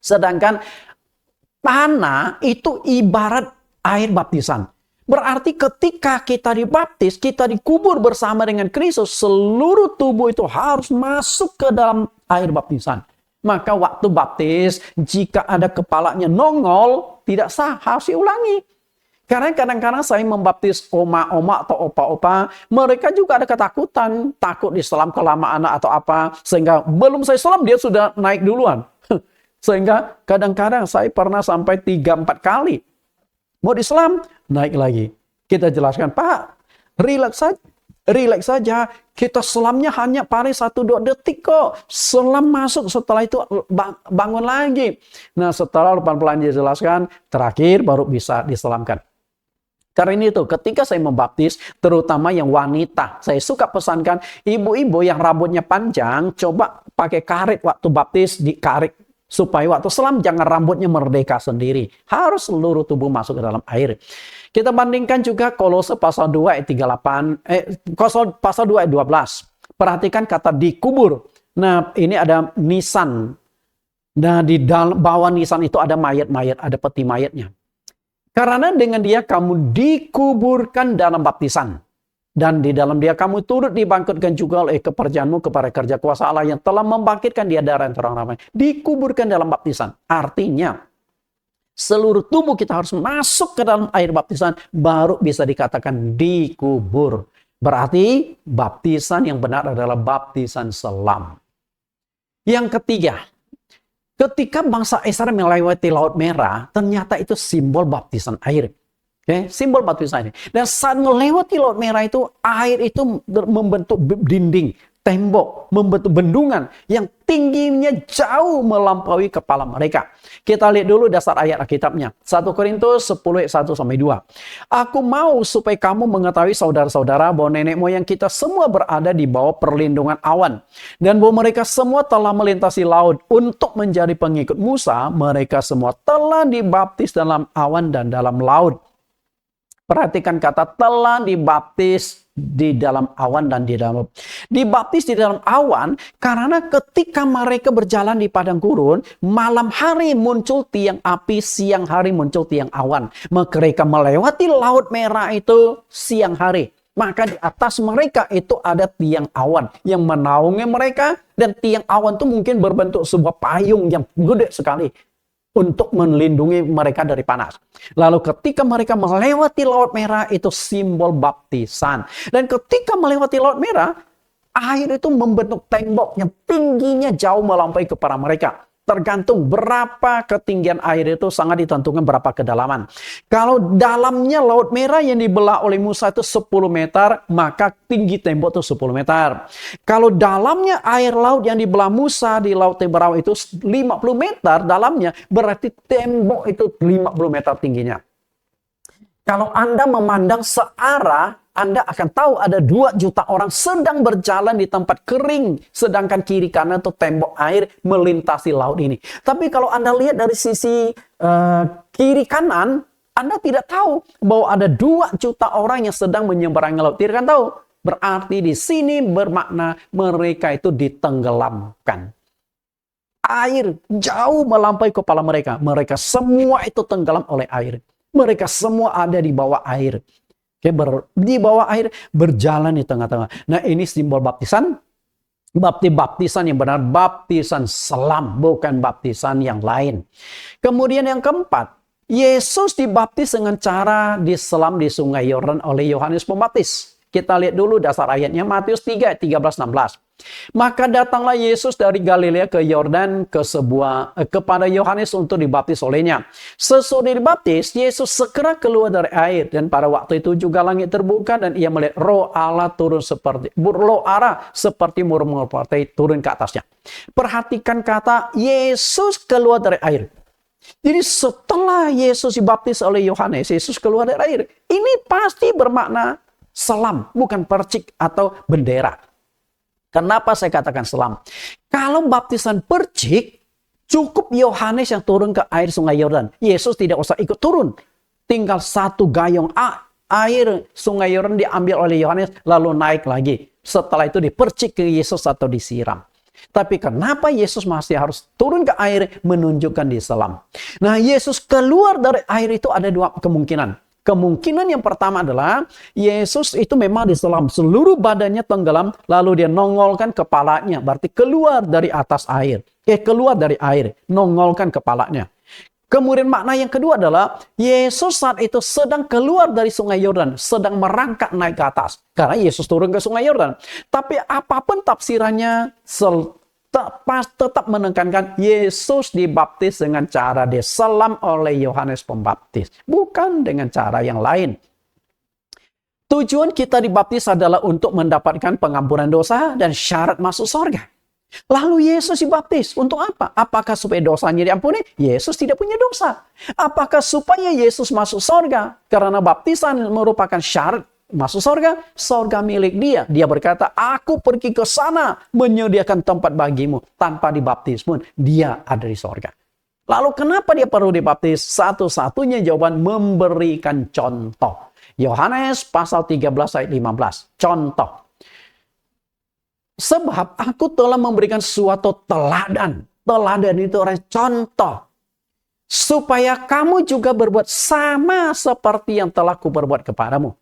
Sedangkan tanah itu ibarat air baptisan. Berarti ketika kita dibaptis, kita dikubur bersama dengan Kristus, seluruh tubuh itu harus masuk ke dalam air baptisan. Maka waktu baptis, jika ada kepalanya nongol, tidak sah, harus diulangi. Karena kadang-kadang saya membaptis oma-oma atau opa-opa, mereka juga ada ketakutan, takut diselam kelamaan atau apa, sehingga belum saya selam dia sudah naik duluan. Sehingga kadang-kadang saya pernah sampai 3-4 kali. Mau diselam, naik lagi. Kita jelaskan, Pak, relax saja. Kita selamnya hanya paling 1-2 detik kok. Selam masuk, setelah itu bangun lagi. Nah, setelah pelan-pelan dijelaskan, terakhir baru bisa diselamkan. Karena itu, ketika saya membaptis, terutama yang wanita, saya suka pesankan, ibu-ibu yang rambutnya panjang, coba pakai karet waktu baptis, dikaret. Supaya waktu selam jangan rambutnya merdeka sendiri. Harus seluruh tubuh masuk ke dalam air. Kita bandingkan juga Kolose pasal 2 ayat 38, pasal 2 ayat 12. Perhatikan kata dikubur. Nah, ini ada nisan. Nah, di bawah nisan itu ada mayat-mayat, ada peti mayatnya. Karena dengan dia kamu dikuburkan dalam baptisan. Dan di dalam dia kamu turut dibangkitkan juga oleh kepercayaanmu kepada kerja kuasa Allah yang telah membangkitkan dia dari antara orang ramai. Dikuburkan dalam baptisan. Artinya, seluruh tubuh kita harus masuk ke dalam air baptisan, baru bisa dikatakan dikubur. Berarti, baptisan yang benar adalah baptisan selam. Yang ketiga, ketika bangsa Israel melewati Laut Merah, ternyata itu simbol baptisan air. Okay? Simbol baptisan ini. Dan saat melewati Laut Merah itu, air itu membentuk dinding, tembok, membentuk bendungan yang tingginya jauh melampaui kepala mereka. Kita lihat dulu dasar ayat Alkitabnya. 1 Korintus 10 ayat 1-2. Aku mau supaya kamu mengetahui saudara-saudara bahwa nenek moyang kita semua berada di bawah perlindungan awan. Dan bahwa mereka semua telah melintasi laut untuk menjadi pengikut Musa. Mereka semua telah dibaptis dalam awan dan dalam laut. Perhatikan kata telah dibaptis di dalam awan dan di dalam laut. Dibaptis di dalam awan karena ketika mereka berjalan di padang gurun, malam hari muncul tiang api, siang hari muncul tiang awan. Mereka melewati Laut Merah itu siang hari. Maka di atas mereka itu ada tiang awan yang menaungi mereka. Dan tiang awan itu mungkin berbentuk sebuah payung yang gede sekali untuk melindungi mereka dari panas. Lalu ketika mereka melewati Laut Merah, itu simbol baptisan. Dan ketika melewati Laut Merah, air itu membentuk tembok yang tingginya jauh melampaui kepala mereka. Tergantung berapa ketinggian air itu sangat ditentukan berapa kedalaman. Kalau dalamnya Laut Merah yang dibelah oleh Musa itu 10 meter, maka tinggi tembok itu 10 meter. Kalau dalamnya air laut yang dibelah Musa di Laut Teberau itu 50 meter dalamnya, berarti tembok itu 50 meter tingginya. Kalau Anda memandang searah, Anda akan tahu ada 2 juta orang sedang berjalan di tempat kering. Sedangkan kiri kanan itu tembok air melintasi laut ini. Tapi kalau Anda lihat dari sisi kiri kanan, Anda tidak tahu bahwa ada 2 juta orang yang sedang menyeberangi laut. Tidak akan tahu. Berarti di sini bermakna mereka itu ditenggelamkan. Air jauh melampaui kepala mereka. Mereka semua itu tenggelam oleh air. Mereka semua ada di bawah air. Di bawah air berjalan di tengah-tengah. Nah, ini simbol baptisan. Baptisan yang benar, baptisan selam, bukan baptisan yang lain. Kemudian yang keempat, Yesus dibaptis dengan cara diselam di Sungai Yordan oleh Yohanes Pembaptis. Kita lihat dulu dasar ayatnya, Matius 3, 13-16. Maka datanglah Yesus dari Galilea ke Yordan kepada Yohanes untuk dibaptis olehnya. Sesudah dibaptis, Yesus segera keluar dari air, dan pada waktu itu juga langit terbuka dan ia melihat Roh Allah seperti murmur partai turun ke atasnya. Perhatikan kata Yesus keluar dari air. Jadi setelah Yesus dibaptis oleh Yohanes, Yesus keluar dari air. Ini pasti bermakna selam, bukan percik atau bendera. Kenapa saya katakan selam? Kalau baptisan percik, cukup Yohanes yang turun ke air sungai Yordan. Yesus tidak usah ikut turun. Tinggal satu gayung air sungai Yordan diambil oleh Yohanes, lalu naik lagi. Setelah itu dipercik ke Yesus atau disiram. Tapi kenapa Yesus masih harus turun ke air, menunjukkan diselam? Nah, Yesus keluar dari air itu ada dua kemungkinan. Kemungkinan yang pertama adalah Yesus itu memang diselam, seluruh badannya tenggelam, lalu dia nongolkan kepalanya, berarti keluar dari atas air. Keluar dari air, nongolkan kepalanya. Kemudian makna yang kedua adalah Yesus saat itu sedang keluar dari sungai Yordan, sedang merangkak naik ke atas. Karena Yesus turun ke sungai Yordan. Tapi apapun tafsirannya, tetap menekankan Yesus dibaptis dengan cara diselam oleh Yohanes Pembaptis, bukan dengan cara yang lain. Tujuan kita dibaptis adalah untuk mendapatkan pengampunan dosa dan syarat masuk surga. Lalu Yesus dibaptis untuk apa? Apakah supaya dosanya diampuni? Yesus tidak punya dosa. Apakah supaya Yesus masuk surga? Karena baptisan merupakan syarat masuk surga, surga milik dia. Dia berkata, aku pergi ke sana menyediakan tempat bagimu. Tanpa dibaptis pun dia ada di surga. Lalu kenapa dia perlu dibaptis? Satu-satunya jawaban memberikan contoh. Yohanes pasal 13 ayat 15. Contoh. Sebab aku telah memberikan suatu teladan. Teladan itu adalah contoh. Supaya kamu juga berbuat sama seperti yang telah kuperbuat kepadamu.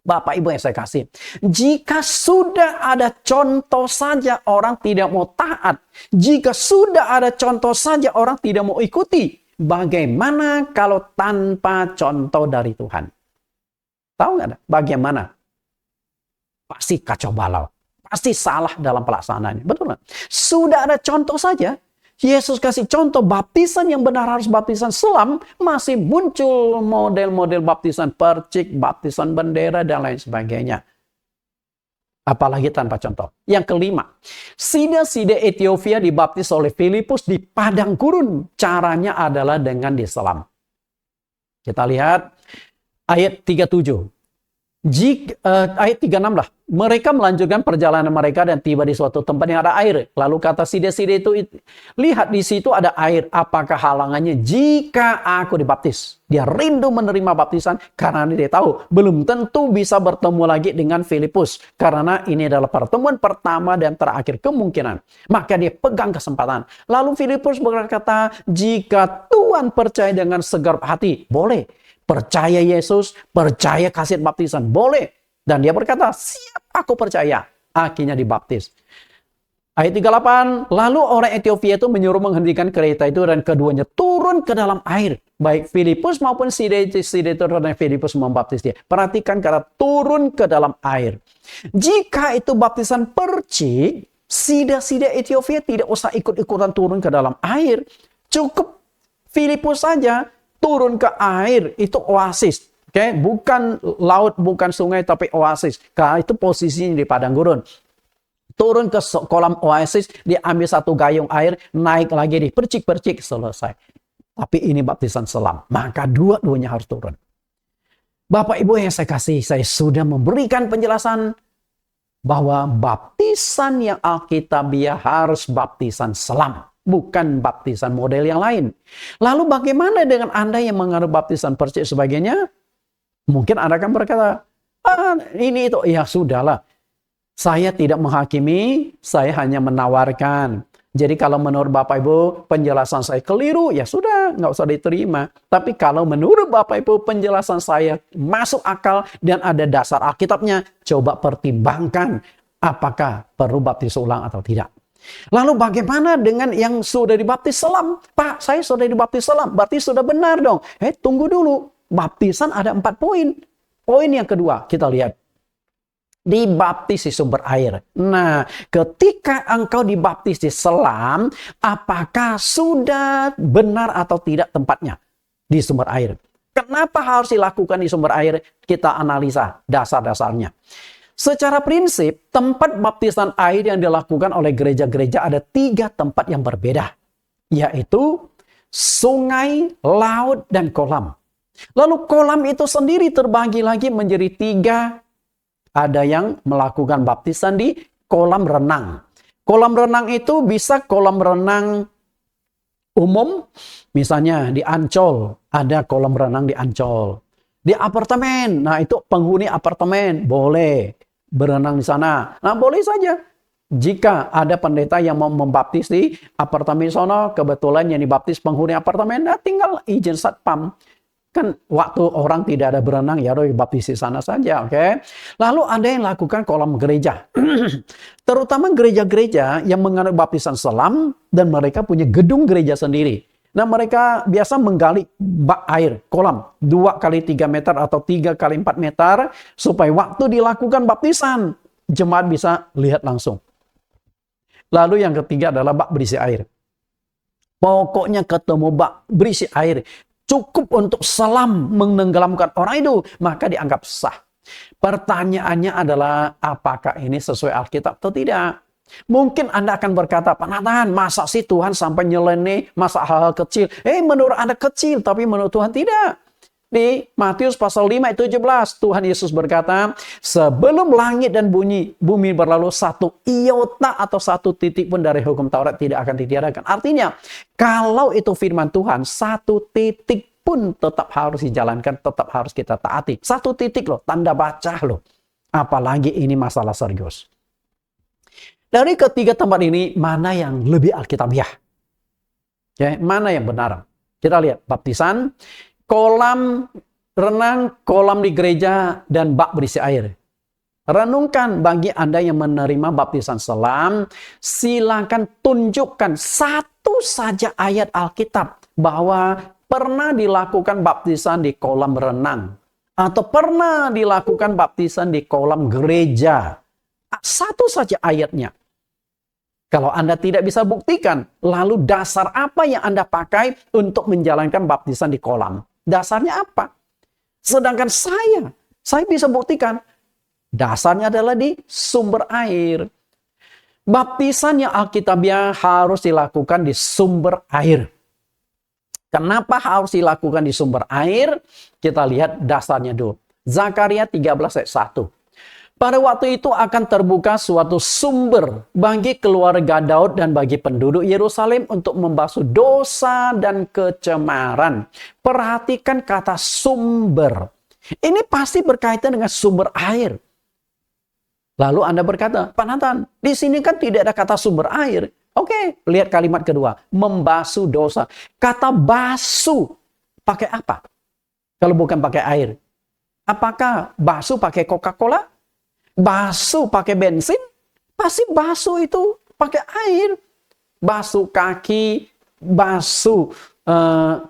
Bapak Ibu yang saya kasih, jika sudah ada contoh saja orang tidak mau taat, jika sudah ada contoh saja orang tidak mau ikuti, bagaimana kalau tanpa contoh dari Tuhan? Tahu nggak? Bagaimana? Pasti kacau balau, pasti salah dalam pelaksanaannya, betul nggak? Sudah ada contoh saja. Yesus kasih contoh baptisan yang benar harus baptisan selam, masih muncul model-model baptisan percik, baptisan bendera, dan lain sebagainya. Apalagi tanpa contoh. Yang kelima, sida-sida Ethiopia dibaptis oleh Filipus di padang gurun. Caranya adalah dengan diselam. Kita lihat ayat 37. Ayat 36 lah. Mereka melanjutkan perjalanan mereka dan tiba di suatu tempat yang ada air. Lalu kata sida-sida itu, lihat di situ ada air. Apakah halangannya jika aku dibaptis? Dia rindu menerima baptisan karena dia tahu belum tentu bisa bertemu lagi dengan Filipus. Karena ini adalah pertemuan pertama dan terakhir kemungkinan. Maka dia pegang kesempatan. Lalu Filipus berkata, jika Tuhan percaya dengan segenap hati, boleh. Percaya Yesus, percaya kasih baptisan, boleh. Dan dia berkata, siap aku percaya. Akhirnya dibaptis. Ayat 38, lalu orang Ethiopia itu menyuruh menghentikan kereta itu dan keduanya turun ke dalam air. Baik Filipus maupun sida itu dan Filipus membaptis dia. Perhatikan kata turun ke dalam air. Jika itu baptisan percik, sida-sida Ethiopia tidak usah ikut-ikutan turun ke dalam air. Cukup Filipus saja turun ke air, itu oasis. Oke, bukan laut, bukan sungai, tapi oasis. Karena itu posisinya di padang gurun. Turun ke kolam oasis, diambil satu gayung air, naik lagi, dipercik-percik, selesai. Tapi ini baptisan selam. Maka dua-duanya harus turun. Bapak Ibu yang saya kasih, saya sudah memberikan penjelasan bahwa baptisan yang alkitabiah harus baptisan selam. Bukan baptisan model yang lain. Lalu bagaimana dengan Anda yang menganut baptisan percik sebagainya? Mungkin Anda akan berkata, ini itu. Ya sudahlah. Saya tidak menghakimi, saya hanya menawarkan. Jadi kalau menurut Bapak Ibu penjelasan saya keliru, ya sudah, nggak usah diterima. Tapi kalau menurut Bapak Ibu penjelasan saya masuk akal dan ada dasar Alkitabnya, coba pertimbangkan apakah perlu baptis ulang atau tidak. Lalu bagaimana dengan yang sudah dibaptis selam? Pak, saya sudah dibaptis selam, berarti sudah benar dong. Tunggu dulu. Baptisan ada 4 poin. Poin yang kedua, kita lihat. Dibaptis di sumber air. Nah, ketika engkau dibaptis di selam, apakah sudah benar atau tidak tempatnya di sumber air? Kenapa harus dilakukan di sumber air? Kita analisa dasar-dasarnya. Secara prinsip, tempat baptisan air yang dilakukan oleh gereja-gereja ada 3 tempat yang berbeda, yaitu sungai, laut, dan kolam. Lalu kolam itu sendiri terbagi lagi menjadi 3. Ada yang melakukan baptisan di kolam renang. Kolam renang itu bisa kolam renang umum, misalnya di Ancol, ada kolam renang di Ancol. Di apartemen, nah itu penghuni apartemen, boleh berenang di sana. Nah, boleh saja. Jika ada pendeta yang mau membaptis di apartemen sono, kebetulan yang dibaptis penghuni apartemen, nah tinggal izin satpam. Kan waktu orang tidak ada berenang, ya dibaptis di sana saja, oke? Lalu ada yang lakukan kolam gereja. Terutama gereja-gereja yang menganut baptisan selam dan mereka punya gedung gereja sendiri. Nah, mereka biasa menggali bak air, kolam, 2 kali 3 meter atau 3 kali 4 meter, supaya waktu dilakukan baptisan, jemaat bisa lihat langsung. Lalu yang ketiga adalah bak berisi air. Pokoknya ketemu bak berisi air, cukup untuk selam menenggelamkan orang itu, maka dianggap sah. Pertanyaannya adalah, apakah ini sesuai Alkitab atau tidak? Mungkin Anda akan berkata, Pak Nathan, masa sih Tuhan sampai nyeleneh masa hal-hal kecil? Menurut Anda kecil, tapi menurut Tuhan tidak. Di Matius pasal 5 ayat 17, Tuhan Yesus berkata, sebelum langit dan bumi berlalu, 1 iota atau 1 titik pun dari hukum Taurat tidak akan ditiadakan. Artinya, kalau itu firman Tuhan, 1 titik pun tetap harus dijalankan, tetap harus kita taati. 1 titik loh, tanda baca loh. Apalagi ini masalah serius. Dari ketiga tempat ini, mana yang lebih alkitabiah? Mana yang benar? Kita lihat baptisan, kolam renang, kolam di gereja, dan bak berisi air. Renungkan bagi Anda yang menerima baptisan selam, silakan tunjukkan satu saja ayat Alkitab bahwa pernah dilakukan baptisan di kolam renang atau pernah dilakukan baptisan di kolam gereja. Satu saja ayatnya. Kalau Anda tidak bisa buktikan, lalu dasar apa yang Anda pakai untuk menjalankan baptisan di kolam? Dasarnya apa? Sedangkan saya bisa buktikan. Dasarnya adalah di sumber air. Baptisan yang alkitabiah harus dilakukan di sumber air. Kenapa harus dilakukan di sumber air? Kita lihat dasarnya dulu. Zakaria 13 ayat 1. Pada waktu itu akan terbuka suatu sumber bagi keluarga Daud dan bagi penduduk Yerusalem untuk membasuh dosa dan kecemaran. Perhatikan kata sumber. Ini pasti berkaitan dengan sumber air. Lalu Anda berkata, Pak Nathan, di sini kan tidak ada kata sumber air. Oke, lihat kalimat kedua. Membasuh dosa. Kata basuh pakai apa? Kalau bukan pakai air. Apakah basuh pakai Coca-Cola? Basuh pakai bensin? Pasti basuh itu pakai air. Basuh kaki, basuh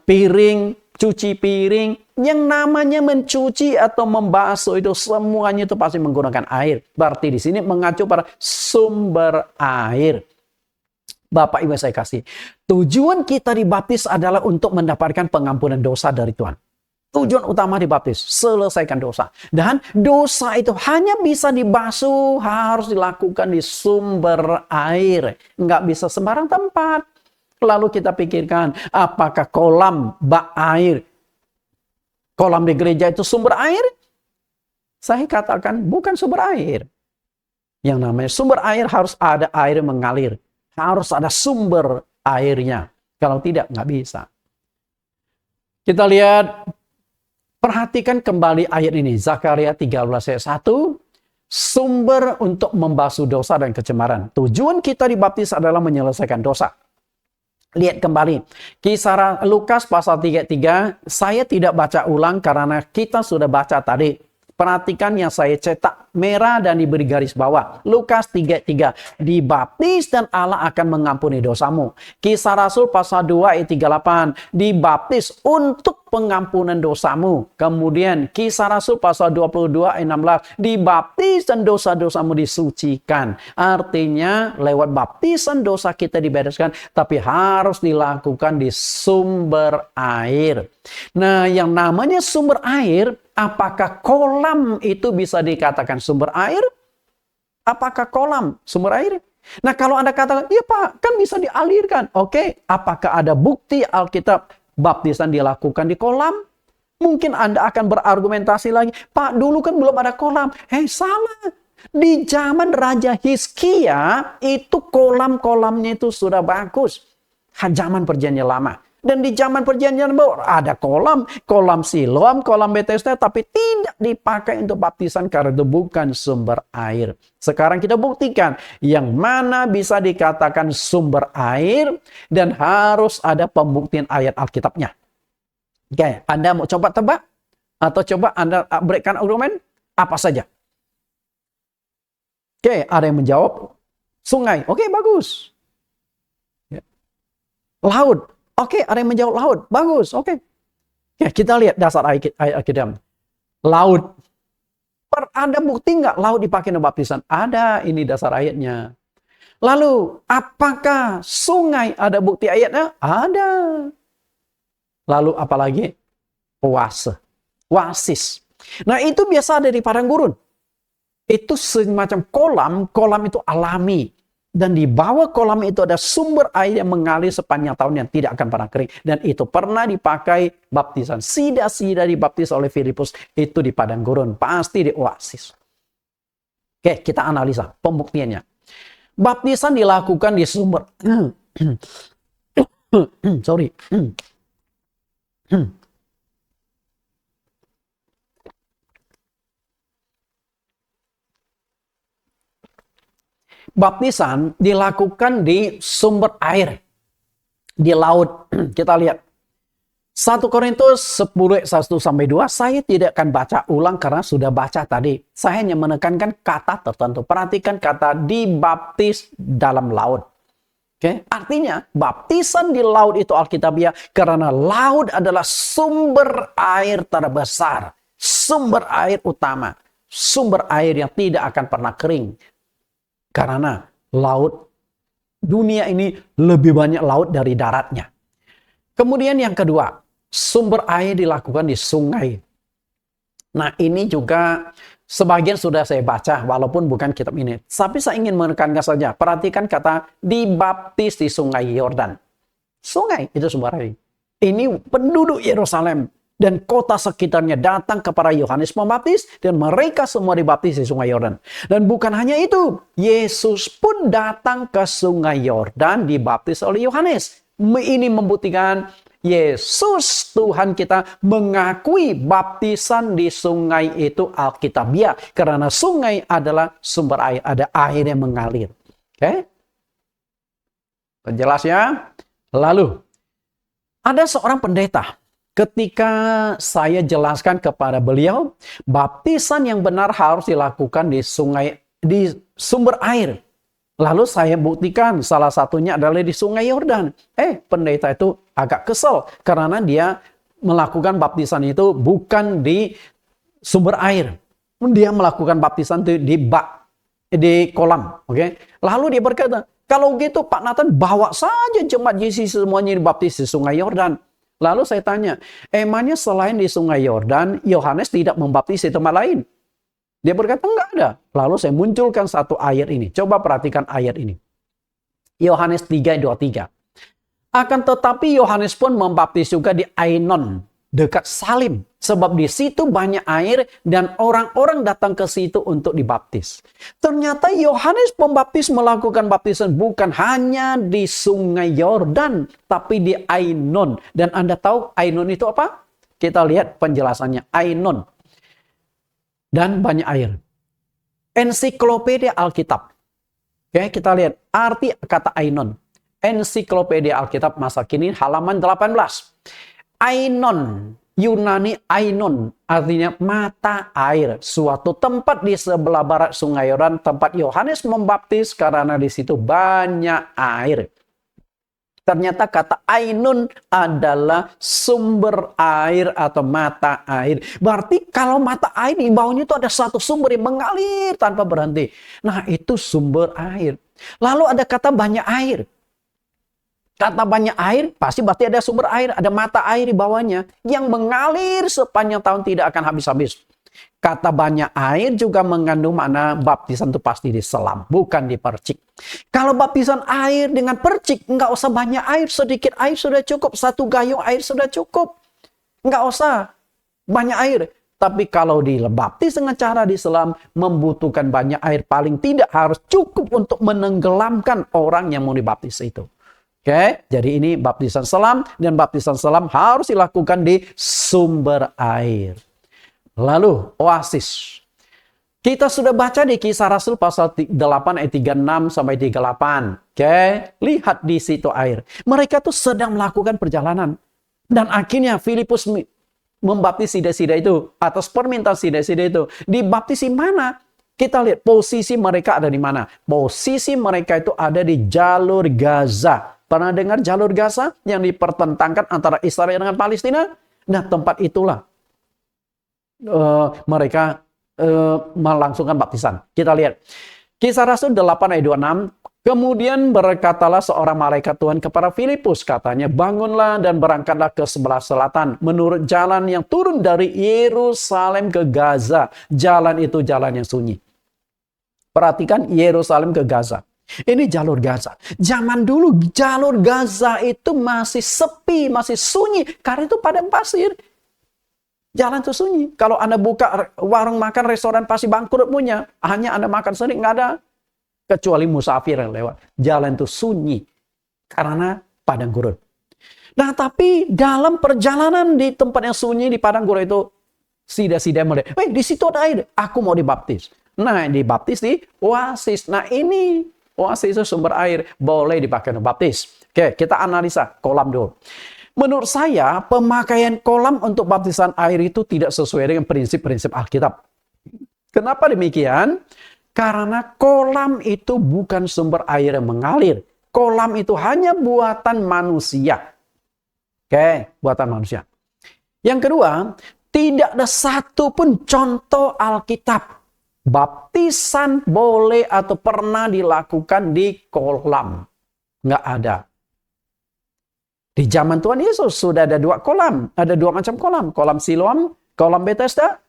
piring, cuci piring. Yang namanya mencuci atau membasuh itu semuanya itu pasti menggunakan air. Berarti di sini mengacu pada sumber air. Bapak Ibu saya kasih. Tujuan kita dibaptis adalah untuk mendapatkan pengampunan dosa dari Tuhan. Tujuan utama dibaptis, selesaikan dosa. Dan dosa itu hanya bisa dibasuh, harus dilakukan di sumber air. Nggak bisa sembarang tempat. Lalu kita pikirkan, apakah kolam, bak air, kolam di gereja itu sumber air? Saya katakan bukan sumber air. Yang namanya sumber air harus ada air mengalir. Harus ada sumber airnya. Kalau tidak, nggak bisa. Kita lihat, perhatikan kembali ayat ini. Zakaria 13 ayat 1. Sumber untuk membasuh dosa dan kecemaran. Tujuan kita dibaptis adalah menyelesaikan dosa. Lihat kembali. Kisah Lukas pasal 33. Saya tidak baca ulang karena kita sudah baca tadi. Perhatikan yang saya cetak merah dan diberi garis bawah. Lukas 3:3. Dibaptis dan Allah akan mengampuni dosamu. Kisah Rasul pasal 2 ayat 38. Dibaptis untuk pengampunan dosamu. Kemudian Kisah Rasul pasal 22 ayat 16, dibaptis dan dosa-dosamu disucikan. Artinya lewat baptisan dosa kita dibebaskan, tapi harus dilakukan di sumber air. Nah, yang namanya sumber air, apakah kolam itu bisa dikatakan sumber air? Apakah kolam sumber air? Nah, kalau Anda katakan, iya Pak, kan bisa dialirkan. Oke, apakah ada bukti Alkitab baptisan dilakukan di kolam? Mungkin Anda akan berargumentasi lagi, Pak, dulu kan belum ada kolam. Salah. Di zaman Raja Hizkia, itu kolam-kolamnya itu sudah bagus. Zaman Perjanjian Lama. Dan di zaman Perjanjian Baru ada kolam Siloam, kolam Bethesda, tapi tidak dipakai untuk baptisan karena itu bukan sumber air. Sekarang kita buktikan yang mana bisa dikatakan sumber air dan harus ada pembuktian ayat Alkitabnya. Oke, Anda mau coba tebak? Atau coba Anda berikan argumen? Apa saja? Oke, ada yang menjawab sungai. Oke, bagus. Laut. Oke, ada yang menjawab laut. Bagus, oke. Ya, kita lihat dasar ayat Alkitab. Laut. Ada bukti nggak laut dipakai untuk baptisan? Ada, ini dasar ayatnya. Lalu, apakah sungai ada bukti ayatnya? Ada. Lalu apalagi? Oasis. Nah, itu biasa ada di padang gurun. Itu semacam kolam itu alami. Dan di bawah kolam itu ada sumber air yang mengalir sepanjang tahun yang tidak akan pernah kering. Dan itu pernah dipakai baptisan. Sida-sida dibaptis oleh Filipus itu di padang gurun. Pasti di oasis. Oke, kita analisa pembuktiannya. Baptisan dilakukan di sumber. Sorry. Baptisan dilakukan di sumber air. Di laut. Kita lihat. 1 Korintus 10 ayat 1-2. Saya tidak akan baca ulang karena sudah baca tadi. Saya hanya menekankan kata tertentu. Perhatikan kata dibaptis dalam laut. Oke, artinya baptisan di laut itu alkitabiah karena laut adalah sumber air terbesar. Sumber air utama. Sumber air yang tidak akan pernah kering. Karena laut, dunia ini lebih banyak laut dari daratnya. Kemudian yang kedua, sumber air dilakukan di sungai. Nah, ini juga sebagian sudah saya baca, walaupun bukan kitab ini. Tapi saya ingin menekankan saja, perhatikan kata dibaptis di sungai Yordan. Sungai itu sumber air. Ini penduduk Yerusalem dan kota sekitarnya datang kepada Yohanes Pembaptis dan mereka semua dibaptis di sungai Yordan. Dan bukan hanya itu, Yesus pun datang ke sungai Yordan dibaptis oleh Yohanes. Ini membuktikan Yesus Tuhan kita mengakui baptisan di sungai itu alkitabiah karena sungai adalah sumber air, ada air yang mengalir. Oke? Jelas ya? Lalu ada seorang pendeta. Ketika saya jelaskan kepada beliau, baptisan yang benar harus dilakukan di sungai, di sumber air. Lalu saya buktikan salah satunya adalah di sungai Yordan. Pendeta itu agak kesel karena dia melakukan baptisan itu bukan di sumber air. Dia melakukan baptisan itu di kolam. Oke? Lalu dia berkata, kalau gitu Pak Nathan bawa saja jemaat Yesus semuanya dibaptis di sungai Yordan. Lalu saya tanya, emangnya selain di sungai Yordan, Yohanes tidak membaptis di tempat lain? Dia berkata, enggak ada. Lalu saya munculkan satu ayat ini. Coba perhatikan ayat ini. Yohanes 3:23. Akan tetapi Yohanes pun membaptis juga di Ainon, dekat Salim. Sebab di situ banyak air dan orang-orang datang ke situ untuk dibaptis. Ternyata Yohanes Pembaptis melakukan baptisan bukan hanya di sungai Yordan, tapi di Ainon. Dan Anda tahu Ainon itu apa? Kita lihat penjelasannya. Ainon. Dan banyak air. Ensiklopedia Alkitab. Oke, kita lihat arti kata Ainon. Ensiklopedia Alkitab masa kini halaman 18. Ainon, Yunani Ainon, artinya mata air. Suatu tempat di sebelah barat sungai Yordan, tempat Yohanes membaptis karena di situ banyak air. Ternyata kata ainun adalah sumber air atau mata air. Berarti kalau mata air di bawahnya itu ada satu sumber yang mengalir tanpa berhenti. Nah, itu sumber air. Lalu ada kata banyak air. Kata banyak air pasti berarti ada sumber air, ada mata air di bawahnya yang mengalir sepanjang tahun tidak akan habis-habis. Kata banyak air juga mengandung makna baptisan itu pasti diselam, bukan dipercik. Kalau baptisan air dengan percik, nggak usah banyak air, sedikit air sudah cukup. Satu gayung air sudah cukup. Nggak usah banyak air. Tapi kalau dibaptis dengan cara diselam, membutuhkan banyak air. Paling tidak harus cukup untuk menenggelamkan orang yang mau dibaptis itu. Oke, jadi ini baptisan selam. Dan baptisan selam harus dilakukan di sumber air. Lalu, oasis. Kita sudah baca di Kisah Rasul pasal 8 ayat 36 sampai 38. Oke, lihat di situ air. Mereka tuh sedang melakukan perjalanan. Dan akhirnya Filipus membaptis sida-sida itu. Atas permintaan sida-sida itu. Dibaptis di mana? Kita lihat posisi mereka ada di mana. Posisi mereka itu ada di jalur Gaza. Pernah dengar jalur Gaza yang dipertentangkan antara Israel dengan Palestina? Nah, tempat itulah mereka melangsungkan baptisan. Kita lihat. Kisah Rasul 8 ayat 26. Kemudian berkatalah seorang malaikat Tuhan kepada Filipus. Katanya, bangunlah dan berangkatlah ke sebelah selatan. Menurut jalan yang turun dari Yerusalem ke Gaza. Jalan itu jalan yang sunyi. Perhatikan Yerusalem ke Gaza. Ini jalur Gaza. Zaman dulu jalur Gaza itu masih sepi, masih sunyi. Karena itu padang pasir. Jalan itu sunyi. Kalau Anda buka warung makan, restoran pasti bangkrut punya. Hanya Anda makan sendiri, nggak ada. Kecuali musafir yang lewat. Jalan itu sunyi. Karena padang gurun. Nah, tapi dalam perjalanan di tempat yang sunyi, di padang gurun itu, sida-sida melihat, di situ ada air. Aku mau dibaptis. Nah, dibaptis di oasis. Nah, ini oasis itu sumber air. Boleh dipakai untuk baptis. Oke, kita analisa kolam dulu. Menurut saya, pemakaian kolam untuk baptisan air itu tidak sesuai dengan prinsip-prinsip Alkitab. Kenapa demikian? Karena kolam itu bukan sumber air yang mengalir. Kolam itu hanya buatan manusia. Oke, buatan manusia. Yang kedua, tidak ada satupun contoh Alkitab. Baptisan boleh atau pernah dilakukan di kolam. Nggak ada. Di zaman Tuhan Yesus sudah ada 2 kolam. Ada 2 macam kolam. Kolam Siloam, kolam Bethesda.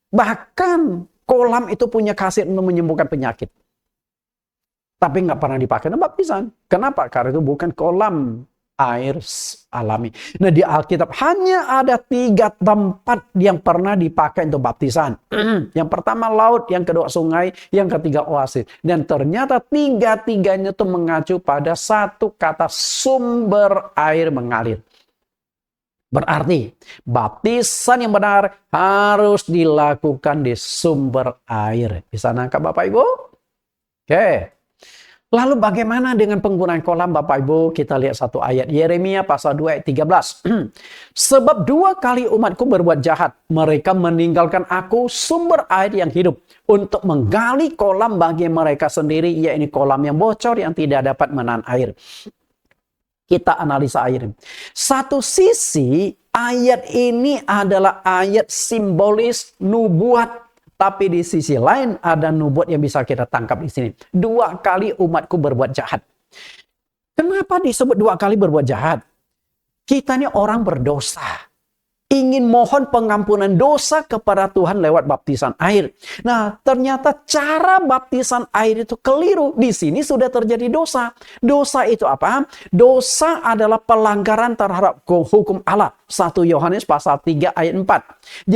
Bahkan kolam itu punya khasiat untuk menyembuhkan penyakit. Tapi nggak pernah dipakai untuk baptisan. Kenapa? Karena itu bukan kolam air alami. Nah, di Alkitab hanya ada 3 tempat yang pernah dipakai untuk baptisan. Yang pertama laut, yang kedua sungai, yang ketiga oasis. Dan ternyata 3-tiganya itu mengacu pada satu kata sumber air mengalir. Berarti baptisan yang benar harus dilakukan di sumber air. Bisa nangkap Bapak Ibu? Oke. Lalu bagaimana dengan penggunaan kolam Bapak Ibu? Kita lihat satu ayat. Yeremia pasal 2 ayat 13. Sebab 2 kali umatku berbuat jahat. Mereka meninggalkan aku sumber air yang hidup. Untuk menggali kolam bagi mereka sendiri. Yaitu kolam yang bocor yang tidak dapat menahan air. Kita analisa air. Satu sisi ayat ini adalah ayat simbolis nubuat. Tapi di sisi lain ada nubuat yang bisa kita tangkap di sini. 2 kali umatku berbuat jahat. Kenapa disebut 2 kali berbuat jahat? Kita ini orang berdosa. Ingin mohon pengampunan dosa kepada Tuhan lewat baptisan air. Nah, ternyata cara baptisan air itu keliru. Di sini sudah terjadi dosa. Dosa itu apa? Dosa adalah pelanggaran terhadap hukum Allah. 1 Yohanes pasal 3 ayat 4.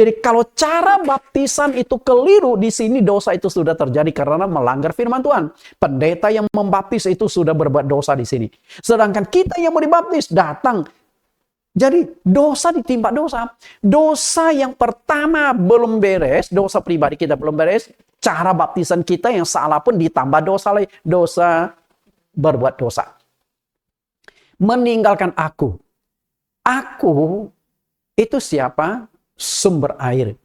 Jadi kalau cara baptisan itu keliru, di sini dosa itu sudah terjadi karena melanggar firman Tuhan. Pendeta yang membaptis itu sudah berbuat dosa di sini. Sedangkan kita yang mau dibaptis datang. Jadi dosa ditimpa dosa. Dosa yang pertama belum beres, dosa pribadi kita belum beres. Cara baptisan kita yang salah pun ditambah dosa lagi. Dosa berbuat dosa. Meninggalkan aku. Aku itu siapa? Sumber air.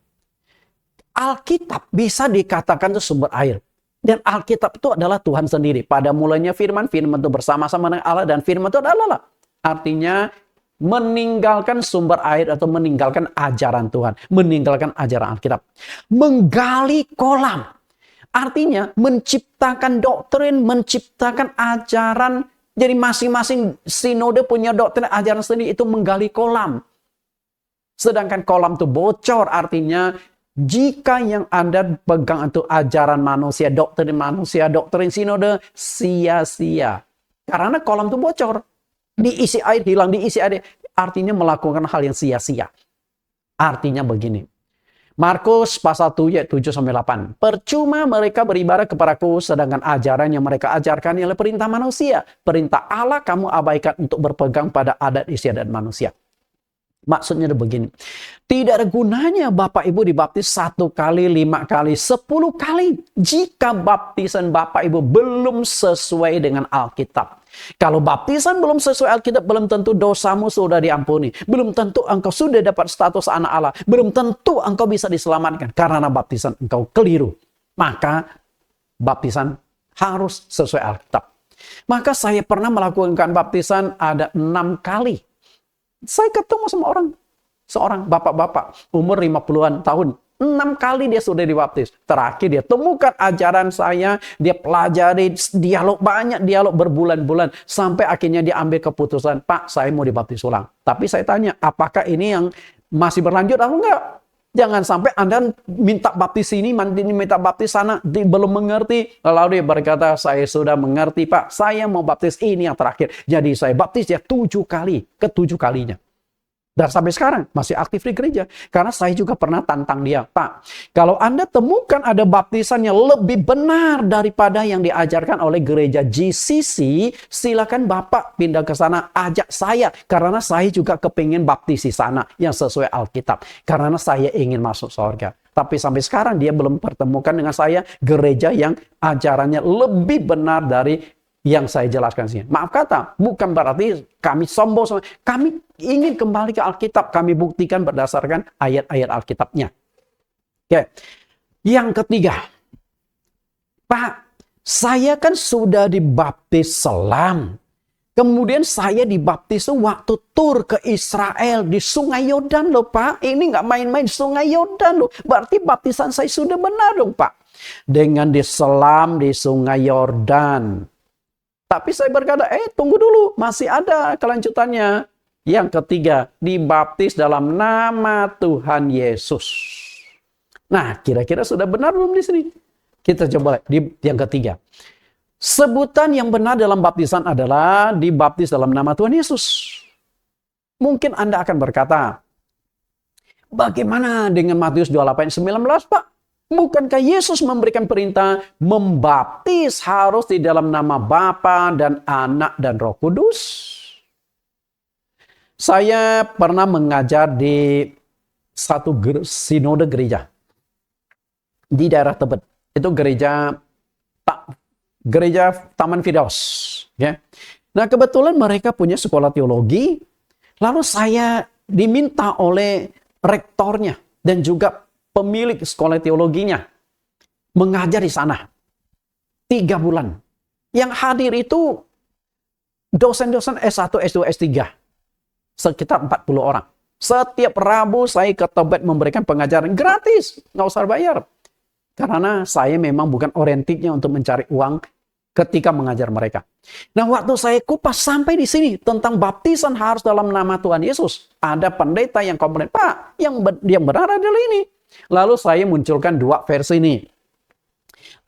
Alkitab bisa dikatakan itu sumber air. Dan Alkitab itu adalah Tuhan sendiri. Pada mulanya firman, firman itu bersama-sama dengan Allah. Dan firman itu adalah Allah. Artinya meninggalkan sumber air atau meninggalkan ajaran Tuhan, meninggalkan ajaran Alkitab. Menggali kolam, artinya menciptakan doktrin, menciptakan ajaran. Jadi masing-masing sinode punya doktrin ajaran sendiri, itu menggali kolam. Sedangkan kolam itu bocor, artinya jika yang Anda pegang itu ajaran manusia, doktrin sinode, sia-sia. Karena kolam itu bocor. Diisi air, hilang, diisi air. Artinya melakukan hal yang sia-sia. Artinya begini. Markus pasal 7 ayat 7-8. Percuma mereka beribadah kepadaku, sedangkan ajaran yang mereka ajarkan ialah perintah manusia. Perintah Allah kamu abaikan untuk berpegang pada adat istiadat manusia. Maksudnya begini, tidak ada gunanya Bapak Ibu dibaptis 1 kali, 5 kali, 10 kali. Jika baptisan Bapak Ibu belum sesuai dengan Alkitab. Kalau baptisan belum sesuai Alkitab, belum tentu dosamu sudah diampuni. Belum tentu engkau sudah dapat status anak Allah. Belum tentu engkau bisa diselamatkan karena baptisan engkau keliru. Maka baptisan harus sesuai Alkitab. Maka saya pernah melakukan baptisan ada 6 kali. Saya ketemu sama seorang bapak-bapak umur 50-an tahun. 6 kali dia sudah dibaptis. Terakhir dia temukan ajaran saya, dia pelajari banyak dialog berbulan-bulan. Sampai akhirnya dia ambil keputusan, Pak, saya mau dibaptis ulang. Tapi saya tanya, apakah ini yang masih berlanjut atau enggak? Jangan sampai Anda minta baptis ini, minta baptis sana, belum mengerti. Lalu dia berkata, saya sudah mengerti Pak, saya mau baptis ini yang terakhir. Jadi saya baptis dia 7 kali, ke-7 kalinya. Dan sampai sekarang masih aktif di gereja. Karena saya juga pernah tantang dia, Pak, kalau Anda temukan ada baptisan yang lebih benar daripada yang diajarkan oleh gereja GCC, silakan Bapak pindah ke sana, ajak saya. Karena saya juga kepingin baptis di sana yang sesuai Alkitab. Karena saya ingin masuk surga. Tapi sampai sekarang dia belum pertemukan dengan saya gereja yang ajarannya lebih benar dari yang saya jelaskan sini. Maaf kata, bukan berarti kami sombong. Kami ingin kembali ke Alkitab. Kami buktikan berdasarkan ayat-ayat Alkitabnya. Oke. Yang ketiga. Pak, saya kan sudah dibaptis selam. Kemudian saya dibaptis waktu tur ke Israel di Sungai Yordan loh Pak. Ini nggak main-main, Sungai Yordan loh. Berarti baptisan saya sudah benar dong Pak. Dengan diselam di Sungai Yordan. Tapi saya berkata, tunggu dulu, masih ada kelanjutannya. Yang ketiga, dibaptis dalam nama Tuhan Yesus. Nah, kira-kira sudah benar belum di sini? Kita coba di yang ketiga. Sebutan yang benar dalam baptisan adalah dibaptis dalam nama Tuhan Yesus. Mungkin Anda akan berkata, bagaimana dengan Matius 28:19, Pak? Bukankah Yesus memberikan perintah membaptis harus di dalam nama Bapa dan Anak dan Roh Kudus? Saya pernah mengajar di satu sinode gereja di daerah Tebet. Itu gereja Taman Firdaus. Ya. Nah kebetulan mereka punya sekolah teologi. Lalu saya diminta oleh rektornya dan juga pemilik sekolah teologinya mengajar di sana 3 bulan. Yang hadir itu dosen-dosen S1, S2, S3. Sekitar 40 orang. Setiap Rabu saya ke Tebet memberikan pengajaran gratis. Nggak usah bayar. Karena saya memang bukan orientitnya untuk mencari uang ketika mengajar mereka. Nah waktu saya kupas sampai di sini tentang baptisan harus dalam nama Tuhan Yesus. Ada pendeta yang komplain, Pak, yang benar adalah ini. Lalu saya munculkan 2 versi ini.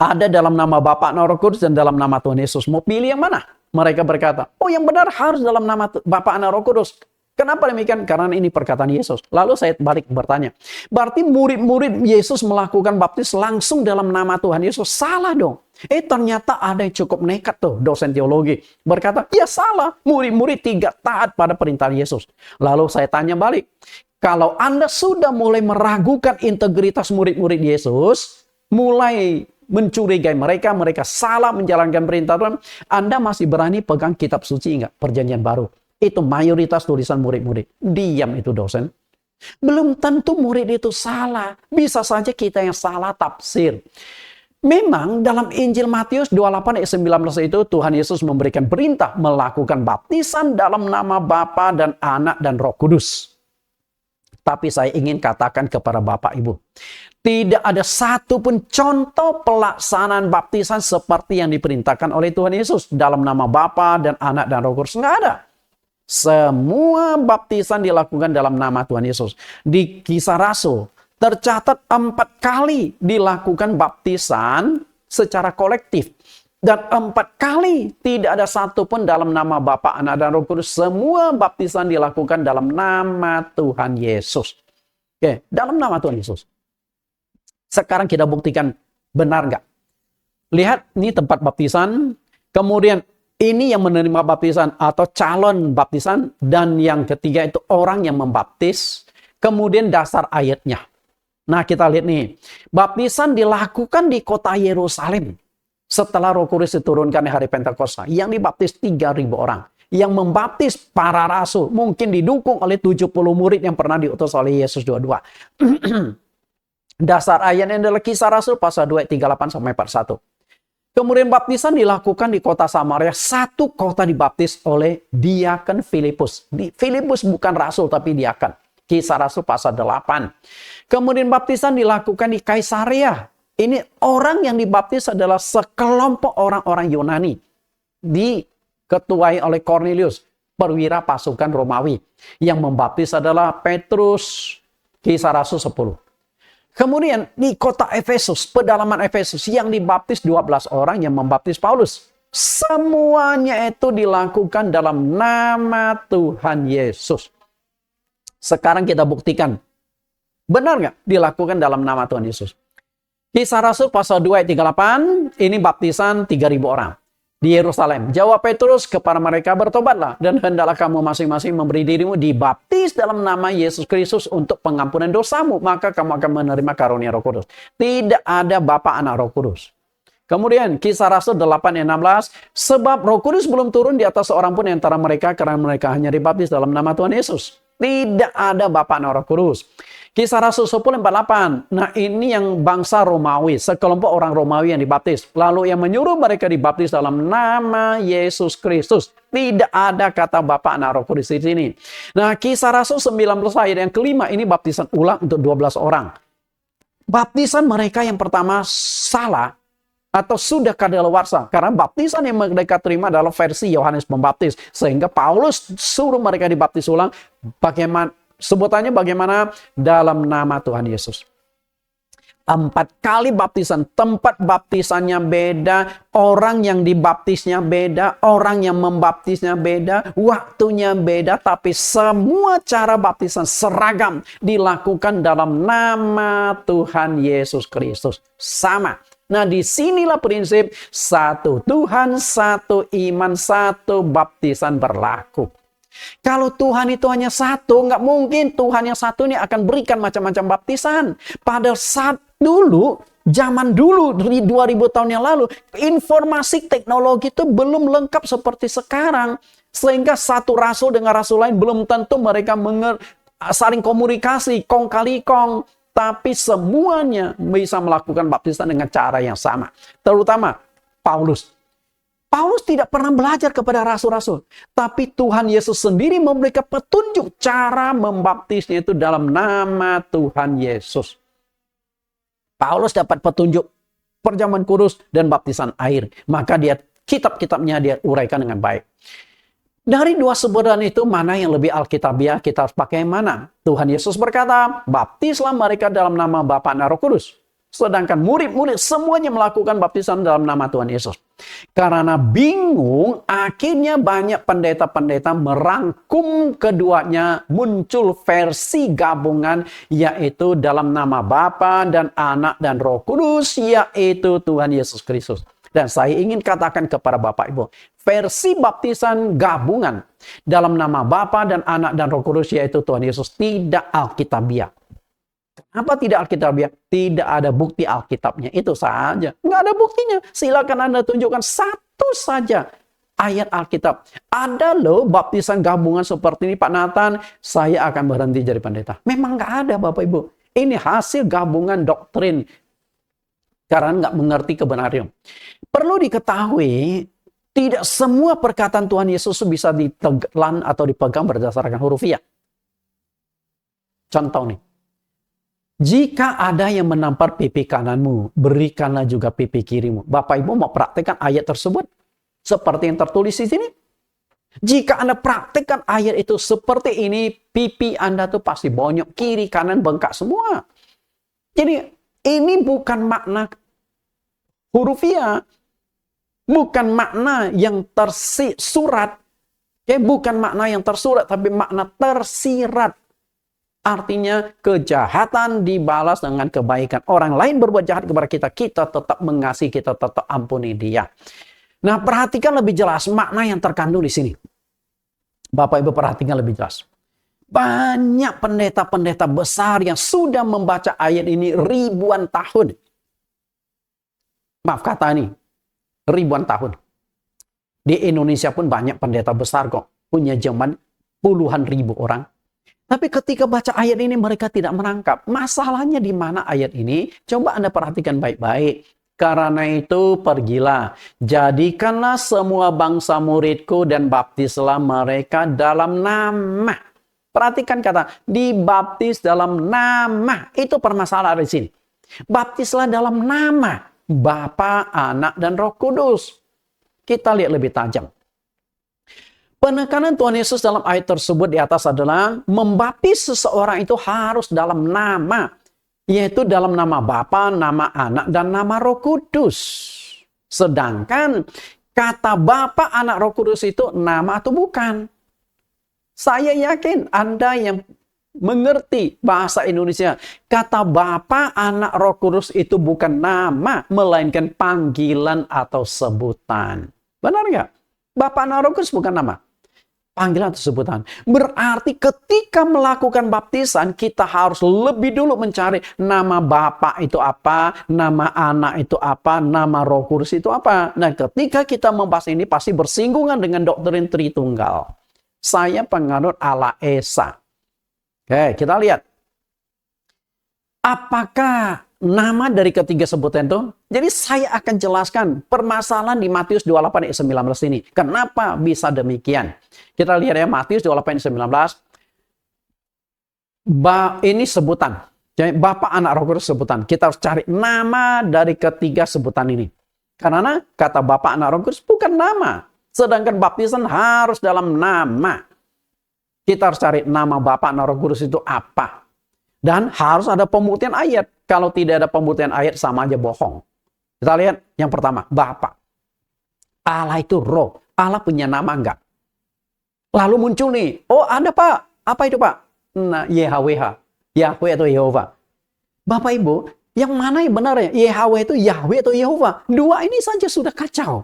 Ada dalam nama Bapa dan Roh Kudus dan dalam nama Tuhan Yesus. Mau pilih yang mana? Mereka berkata, oh yang benar harus dalam nama Bapa dan Roh Kudus. Kenapa demikian? Karena ini perkataan Yesus. Lalu saya balik bertanya, berarti murid-murid Yesus melakukan baptis langsung dalam nama Tuhan Yesus? Salah dong. Ternyata ada yang cukup nekat tuh, dosen teologi. Berkata, ya salah. Murid-murid tidak taat pada perintah Yesus. Lalu saya tanya balik. Kalau Anda sudah mulai meragukan integritas murid-murid Yesus, mulai mencurigai mereka salah menjalankan perintah Tuhan, Anda masih berani pegang kitab suci enggak? Perjanjian baru. Itu mayoritas tulisan murid-murid. Diam itu dosen. Belum tentu murid itu salah. Bisa saja kita yang salah tafsir. Memang dalam Injil Matius 28 ayat 19 itu Tuhan Yesus memberikan perintah melakukan baptisan dalam nama Bapa dan Anak dan Roh Kudus. Tapi saya ingin katakan kepada Bapak Ibu, tidak ada satupun contoh pelaksanaan baptisan seperti yang diperintahkan oleh Tuhan Yesus dalam nama Bapa dan Anak dan Roh Kudus. Nggak ada. Semua baptisan dilakukan dalam nama Tuhan Yesus. Di Kisah Rasul tercatat 4 kali dilakukan baptisan secara kolektif. Dan 4 kali tidak ada satupun dalam nama Bapa, Anak, dan Roh Kudus. Semua baptisan dilakukan dalam nama Tuhan Yesus. Oke, dalam nama Tuhan Yesus. Sekarang kita buktikan benar nggak? Lihat, ini tempat baptisan. Kemudian ini yang menerima baptisan atau calon baptisan. Dan yang ketiga itu orang yang membaptis. Kemudian dasar ayatnya. Nah, kita lihat nih. Baptisan dilakukan di kota Yerusalem. Setelah Roh Kudus diturunkan di hari Pentakosta. Yang dibaptis 3.000 orang. Yang membaptis para rasul. Mungkin didukung oleh 70 murid yang pernah diutus oleh Yesus 22. Dasar ayatnya adalah Kisah Rasul pasal 2, 38 sampai 41. Kemudian baptisan dilakukan di kota Samaria. Satu kota dibaptis oleh diaken Filipus. Filipus bukan rasul tapi diaken. Kisah Rasul pasal 8. Kemudian baptisan dilakukan di Kaisarea. Ini orang yang dibaptis adalah sekelompok orang-orang Yunani. Diketuai oleh Cornelius, perwira pasukan Romawi. Yang membaptis adalah Petrus, Kisah Rasul 10. Kemudian di kota Efesus, pedalaman Efesus, yang dibaptis 12 orang yang membaptis Paulus. Semuanya itu dilakukan dalam nama Tuhan Yesus. Sekarang kita buktikan. Benar nggak dilakukan dalam nama Tuhan Yesus? Kisah Rasul pasal 2 ayat 38. Ini baptisan 3.000 orang. Di Yerusalem. Jawab Petrus kepada mereka, bertobatlah. Dan hendaklah kamu masing-masing memberi dirimu dibaptis dalam nama Yesus Kristus untuk pengampunan dosamu. Maka kamu akan menerima karunia Roh Kudus. Tidak ada Bapa, Anak, Roh Kudus. Kemudian Kisah Rasul 8 ayat 16. Sebab Roh Kudus belum turun di atas seorang pun di antara mereka. Karena mereka hanya dibaptis dalam nama Tuhan Yesus. Tidak ada Bapa, Anak, Roh Kudus. Kisah Rasul 10 48. Nah, ini yang bangsa Romawi, sekelompok orang Romawi yang dibaptis. Lalu yang menyuruh mereka dibaptis dalam nama Yesus Kristus. Tidak ada kata Bapa, Anak, Roh Kudus di sini. Nah, Kisah Rasul 19 ayat yang kelima ini baptisan ulang untuk 12 orang. Baptisan mereka yang pertama salah atau sudah kadaluarsa. Karena baptisan yang mereka terima adalah versi Yohanes Pembaptis. Sehingga Paulus suruh mereka dibaptis ulang. Sebutannya bagaimana? Dalam nama Tuhan Yesus. 4 kali baptisan. Tempat baptisannya beda. Orang yang dibaptisnya beda. Orang yang membaptisnya beda. Waktunya beda. Tapi semua cara baptisan seragam. Dilakukan dalam nama Tuhan Yesus Kristus. Sama. Nah, disinilah prinsip satu Tuhan, satu iman, satu baptisan berlaku. Kalau Tuhan itu hanya satu, nggak mungkin Tuhan yang satu ini akan berikan macam-macam baptisan. Pada saat dulu, zaman dulu, dari 2000 tahun yang lalu, informasi teknologi itu belum lengkap seperti sekarang. Sehingga satu rasul dengan rasul lain belum tentu mereka saling komunikasi, kong kali kong. Tapi semuanya bisa melakukan baptisan dengan cara yang sama. Terutama Paulus. Paulus tidak pernah belajar kepada rasul-rasul. Tapi Tuhan Yesus sendiri memberikan petunjuk cara membaptisnya itu dalam nama Tuhan Yesus. Paulus dapat petunjuk perjamuan kudus dan baptisan air. Maka dia kitab-kitabnya dia uraikan dengan baik. Dari dua sebutan itu, mana yang lebih alkitabiah, kita harus pakai yang mana? Tuhan Yesus berkata, baptislah mereka dalam nama Bapa dan Roh Kudus. Sedangkan murid-murid semuanya melakukan baptisan dalam nama Tuhan Yesus. Karena bingung, akhirnya banyak pendeta-pendeta merangkum keduanya, muncul versi gabungan, yaitu dalam nama Bapa dan Anak dan Roh Kudus, yaitu Tuhan Yesus Kristus. Dan saya ingin katakan kepada Bapak Ibu, versi baptisan gabungan dalam nama Bapa dan Anak dan Roh Kudus yaitu Tuhan Yesus tidak alkitabiah. Kenapa tidak alkitabiah? Tidak ada bukti Alkitabnya, itu saja. Nggak ada buktinya. Silakan Anda tunjukkan satu saja ayat Alkitab. Ada loh baptisan gabungan seperti ini, Pak Nathan, saya akan berhenti jadi pendeta. Memang nggak ada, Bapak Ibu. Ini hasil gabungan doktrin karena nggak mengerti kebenaran. Perlu diketahui, tidak semua perkataan Tuhan Yesus bisa ditelan atau dipegang berdasarkan hurufiah. Contoh nih, jika ada yang menampar pipi kananmu, berikanlah juga pipi kirimu. Bapak Ibu mau praktekkan ayat tersebut seperti yang tertulis di sini? Jika Anda praktekkan ayat itu seperti ini, pipi Anda tuh pasti bonyok, kiri kanan bengkak semua. Jadi ini bukan makna hurufiah, bukan makna yang tersurat, bukan makna yang tersurat, tapi makna tersirat. Artinya kejahatan dibalas dengan kebaikan. Orang lain berbuat jahat kepada kita, kita tetap mengasihi, kita tetap ampuni dia. Nah, perhatikan lebih jelas makna yang terkandung di sini. Bapak Ibu perhatikan lebih jelas. Banyak pendeta-pendeta besar yang sudah membaca ayat ini ribuan tahun. Maaf kata ini, ribuan tahun. Di Indonesia pun banyak pendeta besar kok. Punya zaman puluhan ribu orang. Tapi ketika baca ayat ini mereka tidak menangkap. Masalahnya di mana ayat ini? Coba Anda perhatikan baik-baik. Karena itu pergilah, jadikanlah semua bangsa muridku dan baptislah mereka dalam nama. Perhatikan kata, dibaptis dalam nama. Itu permasalahan di sini. Baptislah dalam nama Bapa, Anak, dan Roh Kudus. Kita lihat lebih tajam. Penekanan Tuhan Yesus dalam ayat tersebut di atas adalah membaptis seseorang itu harus dalam nama, yaitu dalam nama Bapa, nama Anak, dan nama Roh Kudus. Sedangkan kata Bapa, Anak, Roh Kudus itu nama atau bukan? Saya yakin Anda yang mengerti bahasa Indonesia, kata Bapa, Anak, Roh Kudus itu bukan nama, melainkan panggilan atau sebutan. Benar nggak? Bapa, Anak, Roh Kudus bukan nama, panggilan atau sebutan. Berarti ketika melakukan baptisan, kita harus lebih dulu mencari nama Bapa itu apa, nama Anak itu apa, nama Roh Kudus itu apa. Nah, ketika kita membahas ini pasti bersinggungan dengan doktrin Tritunggal. Saya penganut Allah Esa. Oke, kita lihat. Apakah nama dari ketiga sebutan itu? Jadi saya akan jelaskan permasalahan di Matius 28 ayat 19 ini. Kenapa bisa demikian? Kita lihat ya, Matius 28 ayat 19. Ini sebutan. Jadi Bapa, Anak, Roh Kudus sebutan. Kita harus cari nama dari ketiga sebutan ini. Karena kata Bapa, Anak, Roh Kudus bukan nama. Sedangkan baptisan harus dalam nama. Kita harus cari nama Bapa, Anak, Roh Kudus itu apa. Dan harus ada pembuktian ayat. Kalau tidak ada pembuktian ayat, sama aja bohong. Kita lihat yang pertama, Bapa. Allah itu roh. Allah punya nama enggak? Lalu muncul nih, oh ada Pak. Apa itu Pak? Nah, YHWH. Yahweh atau Yehova. Bapak Ibu, yang mana yang benar ya? YHWH itu Yahweh atau Yehova? Dua ini saja sudah kacau.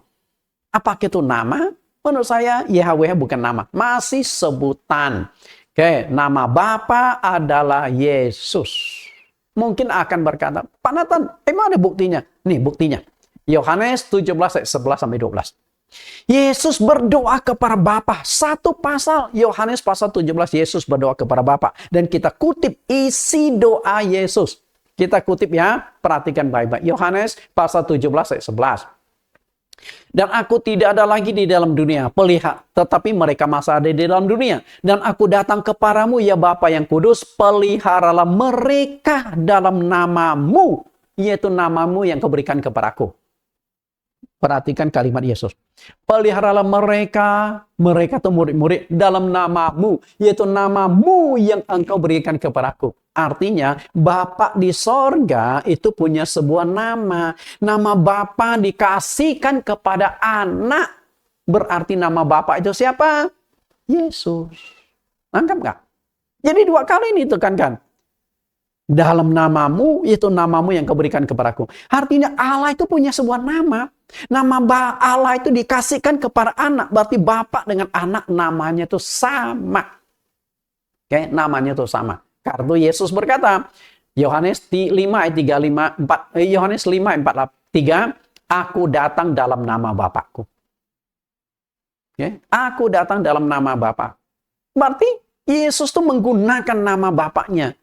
Apakah itu nama? Menurut saya, YHWH bukan nama. Masih sebutan. Oke, nama Bapa adalah Yesus. Mungkin akan berkata, Pak Nathan, emang ada buktinya? Nih buktinya. Yohanes 17 ayat 11 sampai 12. Yesus berdoa kepada Bapa. Satu pasal Yohanes pasal 17 Yesus berdoa kepada Bapa. Dan kita kutip isi doa Yesus. Kita kutip ya, perhatikan baik-baik. Yohanes pasal 17 ayat 11. Dan aku tidak ada lagi di dalam dunia, tetapi mereka masih ada di dalam dunia. Dan aku datang kepadamu, ya Bapa yang kudus, peliharalah mereka dalam namamu, yaitu namamu yang kau berikan kepadaku. Perhatikan kalimat Yesus. Peliharalah mereka itu murid-murid dalam namamu, yaitu namamu yang engkau berikan kepadaku. Artinya, Bapa di sorga itu punya sebuah nama. Nama Bapa dikasihkan kepada anak. Berarti nama Bapa itu siapa? Yesus. Nangkap nggak? Jadi dua kali ini tekankan. Dalam namamu, itu namamu yang kau berikan kepadaku. Artinya Allah itu punya sebuah nama. Nama Allah itu dikasihkan kepada anak. Berarti Bapa dengan anak namanya itu sama. Oke, namanya itu sama. Karena Yesus berkata, Yohanes 5 ayat 35, Yohanes 5 ayat 43, aku datang dalam nama Bapakku. Okay? Aku datang dalam nama Bapa. Berarti Yesus tuh menggunakan nama Bapaknya.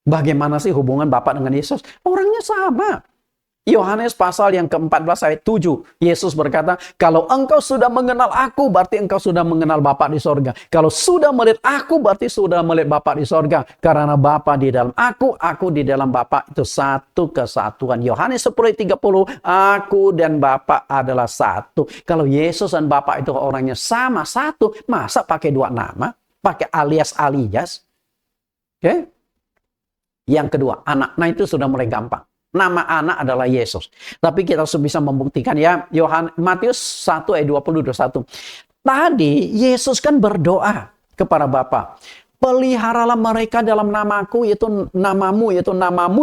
Bagaimana sih hubungan Bapa dengan Yesus? Orangnya sama. Yohanes pasal yang ke-14 ayat 7. Yesus berkata, kalau engkau sudah mengenal aku, berarti engkau sudah mengenal Bapa di sorga. Kalau sudah melihat aku, berarti sudah melihat Bapa di sorga. Karena Bapa di dalam aku di dalam Bapa. Itu satu kesatuan. Yohanes 10:30, aku dan Bapa adalah satu. Kalau Yesus dan Bapa itu orangnya sama, satu, masa pakai dua nama? Pakai alias-alias? Oke? Yang kedua, anak. Nah itu sudah mulai gampang. Nama anak adalah Yesus. Tapi kita bisa membuktikan ya. Matius 1 ayat 20-21. Tadi Yesus kan berdoa kepada Bapa. Peliharalah mereka dalam namaku, yaitu namamu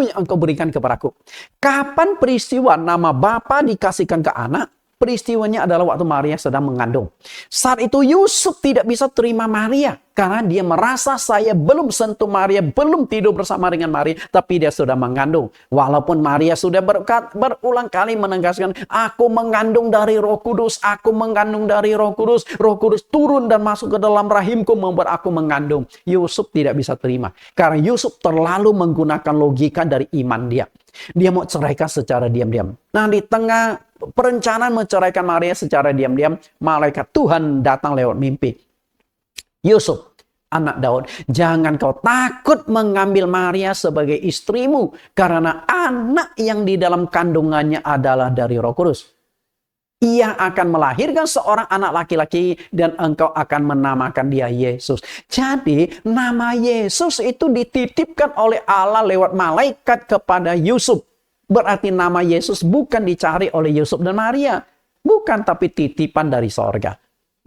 yang engkau berikan kepadaku. Kapan peristiwa nama Bapa dikasihkan ke anak? Peristiwanya adalah waktu Maria sedang mengandung. Saat itu Yusuf tidak bisa terima Maria. Karena dia merasa saya belum sentuh Maria, belum tidur bersama dengan Maria. Tapi dia sudah mengandung. Walaupun Maria sudah berulang kali menegaskan, aku mengandung dari Roh Kudus, aku mengandung dari Roh Kudus. Roh Kudus turun dan masuk ke dalam rahimku membuat aku mengandung. Yusuf tidak bisa terima. Karena Yusuf terlalu menggunakan logika dari iman dia. Dia mau ceraikan secara diam-diam. Nah di tengah perencanaan menceraikan Maria secara diam-diam, malaikat Tuhan datang lewat mimpi. Yusuf, anak Daud, jangan kau takut mengambil Maria sebagai istrimu, karena anak yang di dalam kandungannya adalah dari Roh Kudus. Ia akan melahirkan seorang anak laki-laki dan engkau akan menamakan dia Yesus. Jadi nama Yesus itu dititipkan oleh Allah lewat malaikat kepada Yusuf. Berarti nama Yesus bukan dicari oleh Yusuf dan Maria. Bukan, tapi titipan dari sorga.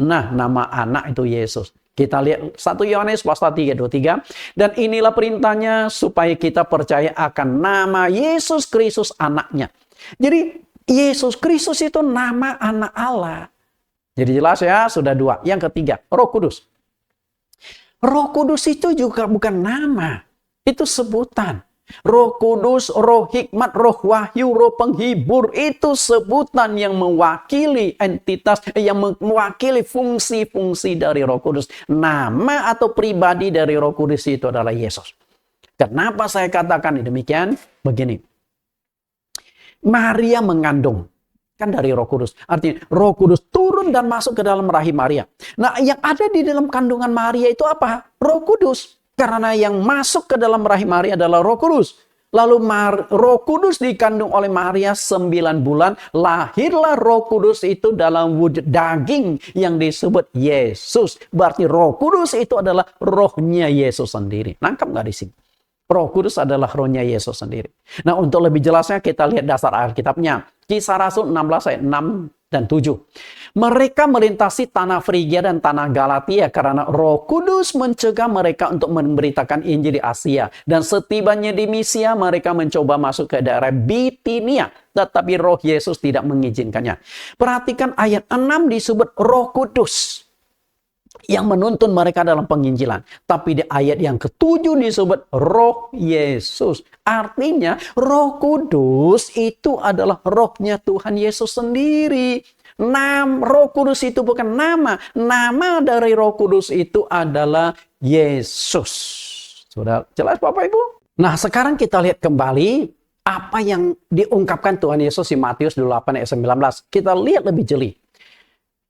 Nah, nama anak itu Yesus. Kita lihat 1 Yohanes pasal 3:23. Dan inilah perintahnya supaya kita percaya akan nama Yesus Kristus anaknya. Jadi Yesus Kristus itu nama anak Allah. Jadi jelas ya, sudah dua. Yang ketiga, Roh Kudus. Roh Kudus itu juga bukan nama. Itu sebutan. Roh Kudus, roh hikmat, roh wahyu, roh penghibur. Itu sebutan yang mewakili entitas, yang mewakili fungsi-fungsi dari Roh Kudus. Nama atau pribadi dari Roh Kudus itu adalah Yesus. Kenapa saya katakan demikian? Begini. Maria mengandung. Kan dari Roh Kudus. Artinya Roh Kudus turun dan masuk ke dalam rahim Maria. Nah yang ada di dalam kandungan Maria itu apa? Roh Kudus. Karena yang masuk ke dalam rahim Maria adalah Roh Kudus. Lalu Roh Kudus dikandung oleh Maria 9 bulan. Lahirlah Roh Kudus itu dalam wujud daging yang disebut Yesus. Berarti Roh Kudus itu adalah rohnya Yesus sendiri. Nangkap nggak di sini? Roh Kudus adalah rohnya Yesus sendiri. Nah untuk lebih jelasnya kita lihat dasar Alkitabnya. Kisah Rasul 16 ayat 6 dan 7. Mereka melintasi tanah Frigia dan tanah Galatia karena Roh Kudus mencegah mereka untuk memberitakan Injil di Asia. Dan setibanya di Misia mereka mencoba masuk ke daerah Bitinia. Tetapi Roh Yesus tidak mengizinkannya. Perhatikan ayat 6 disebut Roh Kudus yang menuntun mereka dalam penginjilan. Tapi di ayat yang ke-7 disebut Roh Yesus. Artinya Roh Kudus itu adalah rohnya Tuhan Yesus sendiri. Roh Kudus itu bukan nama. Nama dari Roh Kudus itu adalah Yesus. Sudah jelas Bapak Ibu? Nah sekarang kita lihat kembali apa yang diungkapkan Tuhan Yesus di Matius 28 ayat 19. Kita lihat lebih jeli.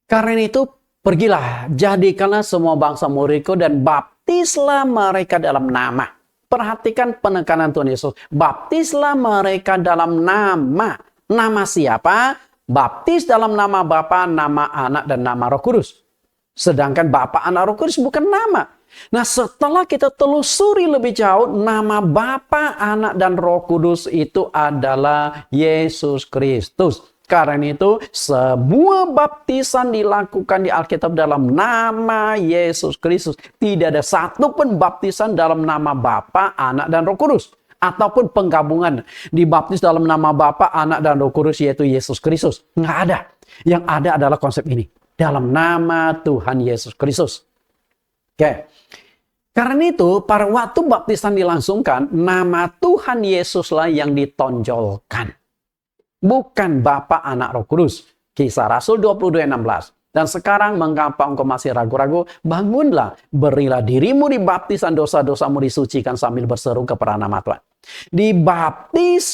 Karena itu pergilah, jadikanlah semua bangsa muridku dan baptislah mereka dalam nama. Perhatikan penekanan Tuhan Yesus. Baptislah mereka dalam nama. Nama siapa? Baptis dalam nama Bapa, nama Anak, dan nama Roh Kudus. Sedangkan Bapa, Anak, Roh Kudus bukan nama. Nah setelah kita telusuri lebih jauh, nama Bapa, Anak, dan Roh Kudus itu adalah Yesus Kristus. Karena itu semua baptisan dilakukan di Alkitab dalam nama Yesus Kristus. Tidak ada satupun baptisan dalam nama Bapa, Anak, dan Roh Kudus. Ataupun penggabungan dibaptis dalam nama Bapa, Anak, dan Roh Kudus yaitu Yesus Kristus. Nggak ada. Yang ada adalah konsep ini. Dalam nama Tuhan Yesus Kristus. Oke. Karena itu pada waktu baptisan dilangsungkan, nama Tuhan Yesuslah yang ditonjolkan. Bukan Bapa, Anak, Roh Kudus. Kisah Rasul 22:16. Dan sekarang mengapa engkau masih ragu-ragu? Bangunlah, berilah dirimu dibaptis dan dosa-dosamu disucikan sambil berseru kepada nama Tuhan. Dibaptis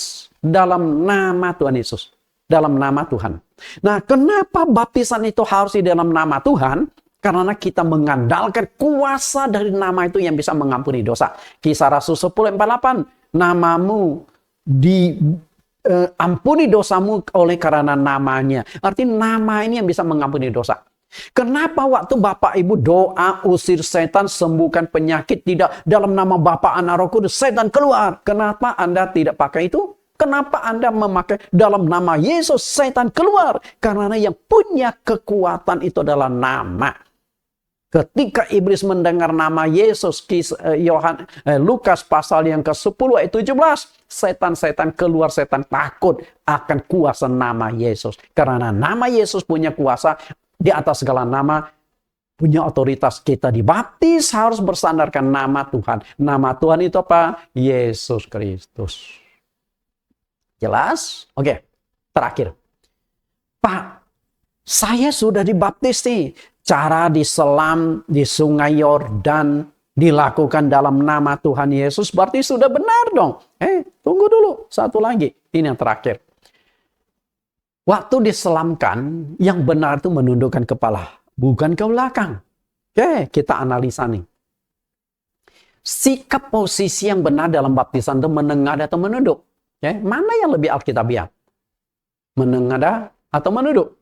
dalam nama Tuhan Yesus. Dalam nama Tuhan. Nah, kenapa baptisan itu harus di dalam nama Tuhan? Karena kita mengandalkan kuasa dari nama itu yang bisa mengampuni dosa. Kisah Rasul 10:48. Namamu ampuni dosamu oleh karena namanya. Artinya nama ini yang bisa mengampuni dosa. Kenapa waktu Bapak Ibu doa usir setan, sembuhkan penyakit, tidak dalam nama Bapa, Anak, Roh Kudus, setan keluar? Kenapa Anda tidak pakai itu? Kenapa Anda memakai dalam nama Yesus, setan keluar? Karena yang punya kekuatan itu adalah nama. Ketika iblis mendengar nama Yesus, Lukas pasal yang ke-10 ayat 17, setan-setan keluar, setan takut akan kuasa nama Yesus. Karena nama Yesus punya kuasa di atas segala nama, punya otoritas. Kita dibaptis harus bersandarkan nama Tuhan. Nama Tuhan itu apa? Yesus Kristus. Jelas? Oke, terakhir. Pak, saya sudah dibaptis nih. Cara diselam di sungai Yordan dilakukan dalam nama Tuhan Yesus berarti sudah benar dong. Tunggu dulu. Satu lagi. Ini yang terakhir. Waktu diselamkan, yang benar itu menundukkan kepala. Bukan ke belakang. Oke, kita analisa nih. Sikap posisi yang benar dalam baptisan itu menengadah atau menunduk. Mana yang lebih alkitabiah? Menengadah atau menunduk?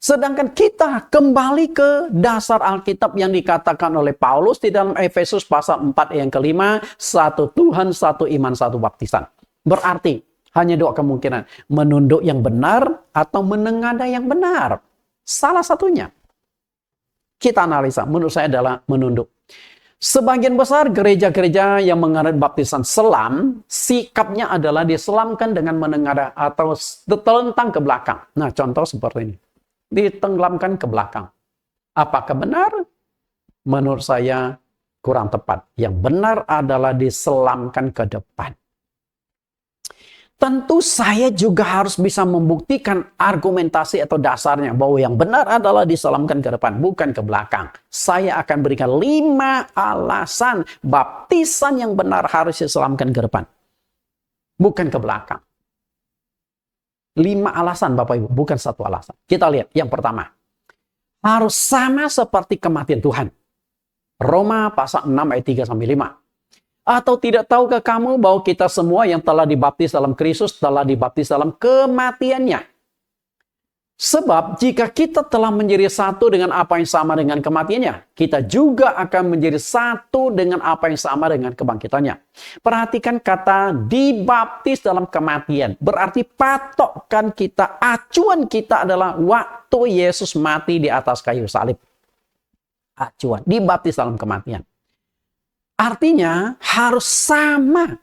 Sedangkan kita kembali ke dasar Alkitab yang dikatakan oleh Paulus di dalam Efesus pasal 4 yang kelima, satu Tuhan, satu iman, satu baptisan. Berarti hanya dua kemungkinan, menunduk yang benar atau menengadah yang benar. Salah satunya. Kita analisa, menurut saya adalah menunduk. Sebagian besar gereja-gereja yang menganut baptisan selam, sikapnya adalah diselamkan dengan menengadah atau terlentang ke belakang. Nah, contoh seperti ini. Ditenggelamkan ke belakang. Apakah benar? Menurut saya kurang tepat. Yang benar adalah diselamkan ke depan. Tentu saya juga harus bisa membuktikan argumentasi atau dasarnya bahwa yang benar adalah diselamkan ke depan, bukan ke belakang. Saya akan berikan 5 alasan baptisan yang benar harus diselamkan ke depan, bukan ke belakang. 5 alasan Bapak Ibu, bukan 1 alasan. Kita lihat yang pertama. Harus sama seperti kematian Tuhan. Roma pasal 6 ayat 3-5. Atau tidak tahukah kamu bahwa kita semua yang telah dibaptis dalam Kristus telah dibaptis dalam kematiannya? Sebab jika kita telah menjadi satu dengan apa yang sama dengan kematiannya, kita juga akan menjadi satu dengan apa yang sama dengan kebangkitannya. Perhatikan kata dibaptis dalam kematian. Berarti patokan kita, acuan kita adalah waktu Yesus mati di atas kayu salib. Acuan, dibaptis dalam kematian. Artinya harus sama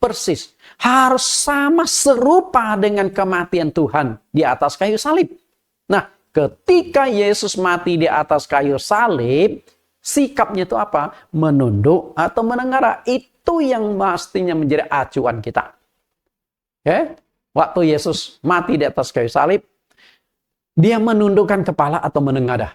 persis. Harus sama serupa dengan kematian Tuhan di atas kayu salib. Nah, ketika Yesus mati di atas kayu salib, sikapnya itu apa? Menunduk atau menengadah. Itu yang mestinya menjadi acuan kita. Waktu Yesus mati di atas kayu salib, dia menundukkan kepala atau menengadah.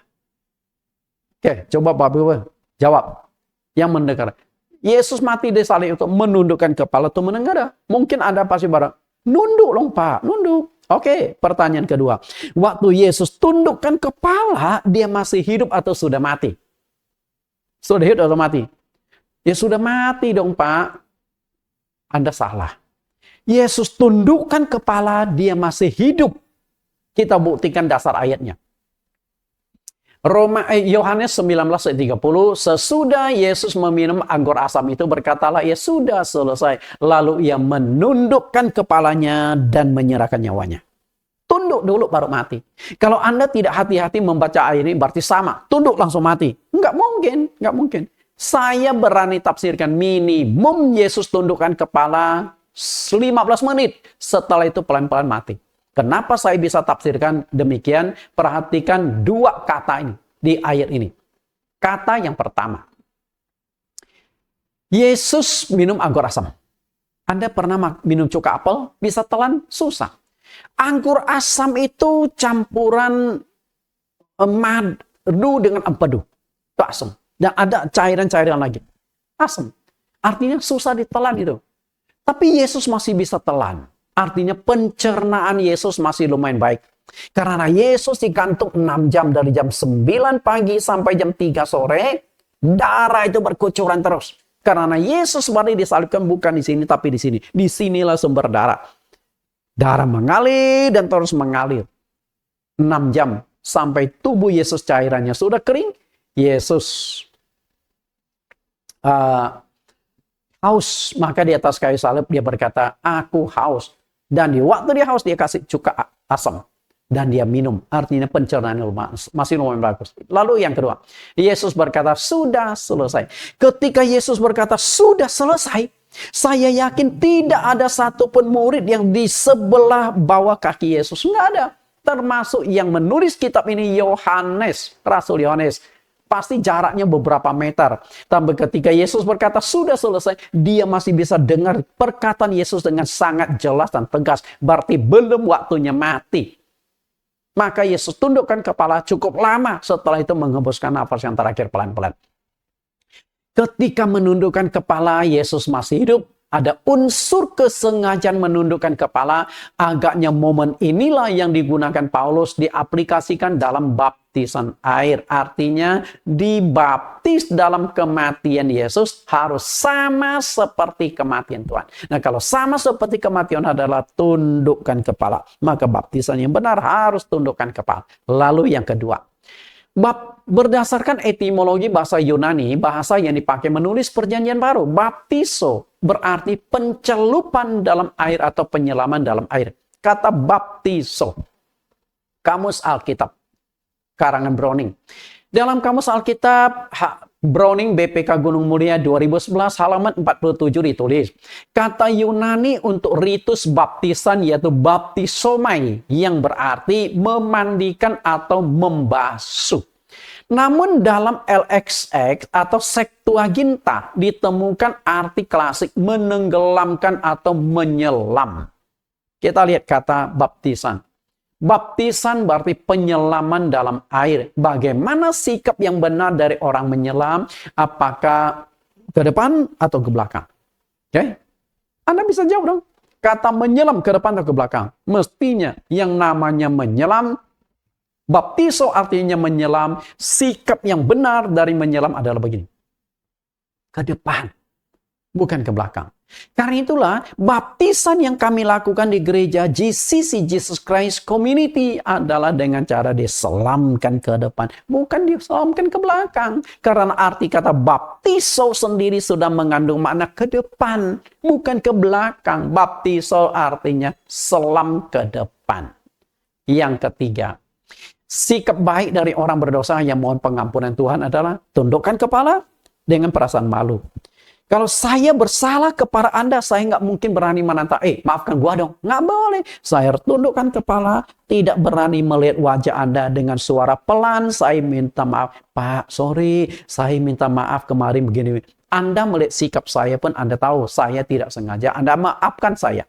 Coba Bapak Ibu jawab. Yang mendengar. Yesus mati di salib itu menundukkan kepala atau menengadah. Mungkin Anda pasti barang, nunduk loh Pak, nunduk. Pertanyaan kedua. Waktu Yesus tundukkan kepala, dia masih hidup atau sudah mati? Sudah hidup atau mati? Ya sudah mati dong Pak. Anda salah. Yesus tundukkan kepala, dia masih hidup. Kita buktikan dasar ayatnya. Yohanes 19:30, sesudah Yesus meminum anggur asam itu berkatalah, ya sudah selesai. Lalu ia menundukkan kepalanya dan menyerahkan nyawanya. Tunduk dulu baru mati. Kalau Anda tidak hati-hati membaca ayat ini berarti sama, tunduk langsung mati. Enggak mungkin. Saya berani tafsirkan minimum Yesus tundukkan kepala 15 menit. Setelah itu pelan-pelan mati. Kenapa saya bisa tafsirkan demikian? Perhatikan 2 kata ini di ayat ini. Kata yang pertama. Yesus minum anggur asam. Anda pernah minum cuka apel? Bisa telan? Susah. Anggur asam itu campuran madu dengan empedu. Itu asam. Dan ada cairan-cairan lagi. Asam. Artinya susah ditelan itu. Tapi Yesus masih bisa telan. Artinya pencernaan Yesus masih lumayan baik. Karena Yesus digantung 6 jam dari jam 9 pagi sampai jam 3 sore. Darah itu berkucuran terus. Karena Yesus baru disalibkan bukan di sini tapi di sini. Di sinilah sumber darah. Darah mengalir dan terus mengalir. 6 jam sampai tubuh Yesus cairannya sudah kering. Yesus haus. Maka di atas kayu salib dia berkata, aku haus. Dan di waktu dia haus dia kasih cuka asam. Dan dia minum. Artinya pencernaan masih lumayan bagus. Lalu yang kedua. Yesus berkata, sudah selesai. Ketika Yesus berkata, sudah selesai. Saya yakin tidak ada satupun murid yang di sebelah bawah kaki Yesus. Nggak ada. Termasuk yang menulis kitab ini Yohanes. Rasul Yohanes. Pasti jaraknya beberapa meter. Tapi ketika Yesus berkata sudah selesai, dia masih bisa dengar perkataan Yesus dengan sangat jelas dan tegas. Berarti belum waktunya mati. Maka Yesus tundukkan kepala cukup lama. Setelah itu menghembuskan nafas yang terakhir pelan-pelan. Ketika menundukkan kepala, Yesus masih hidup. Ada unsur kesengajaan menundukkan kepala. Agaknya momen inilah yang digunakan Paulus diaplikasikan dalam baptisan air. Artinya dibaptis dalam kematian Yesus harus sama seperti kematian Tuhan. Nah kalau sama seperti kematian adalah tundukkan kepala. Maka baptisan yang benar harus tundukkan kepala. Lalu yang kedua. Berdasarkan etimologi bahasa Yunani, bahasa yang dipakai menulis perjanjian baru, baptiso berarti pencelupan dalam air atau penyelaman dalam air. Kata baptiso, Kamus Alkitab, karangan Browning. Dalam Kamus Alkitab, Browning BPK Gunung Mulia 2011 halaman 47 ditulis. Kata Yunani untuk ritus baptisan yaitu baptisomai yang berarti memandikan atau membasuh. Namun dalam LXX atau Septuaginta ditemukan arti klasik menenggelamkan atau menyelam. Kita lihat kata baptisan. Baptisan berarti penyelaman dalam air. Bagaimana sikap yang benar dari orang menyelam? Apakah ke depan atau ke belakang? Oke? Anda bisa jawab dong. Kata menyelam ke depan atau ke belakang? Mestinya yang namanya menyelam, baptiso artinya menyelam. Sikap yang benar dari menyelam adalah begini. Ke depan, bukan ke belakang. Karena itulah baptisan yang kami lakukan di gereja GCC Jesus Christ Community adalah dengan cara diselamkan ke depan, bukan diselamkan ke belakang. Karena arti kata baptiso sendiri sudah mengandung makna ke depan, bukan ke belakang. Baptiso artinya selam ke depan. Yang ketiga, sikap baik dari orang berdosa yang mohon pengampunan Tuhan adalah tundukkan kepala dengan perasaan malu. Kalau saya bersalah kepada Anda, saya nggak mungkin berani menantang, maafkan gua dong. Nggak boleh. Saya tundukkan kepala, tidak berani melihat wajah Anda dengan suara pelan. Saya minta maaf, Pak, sorry, saya minta maaf kemarin begini. Anda melihat sikap saya pun Anda tahu, saya tidak sengaja. Anda maafkan saya.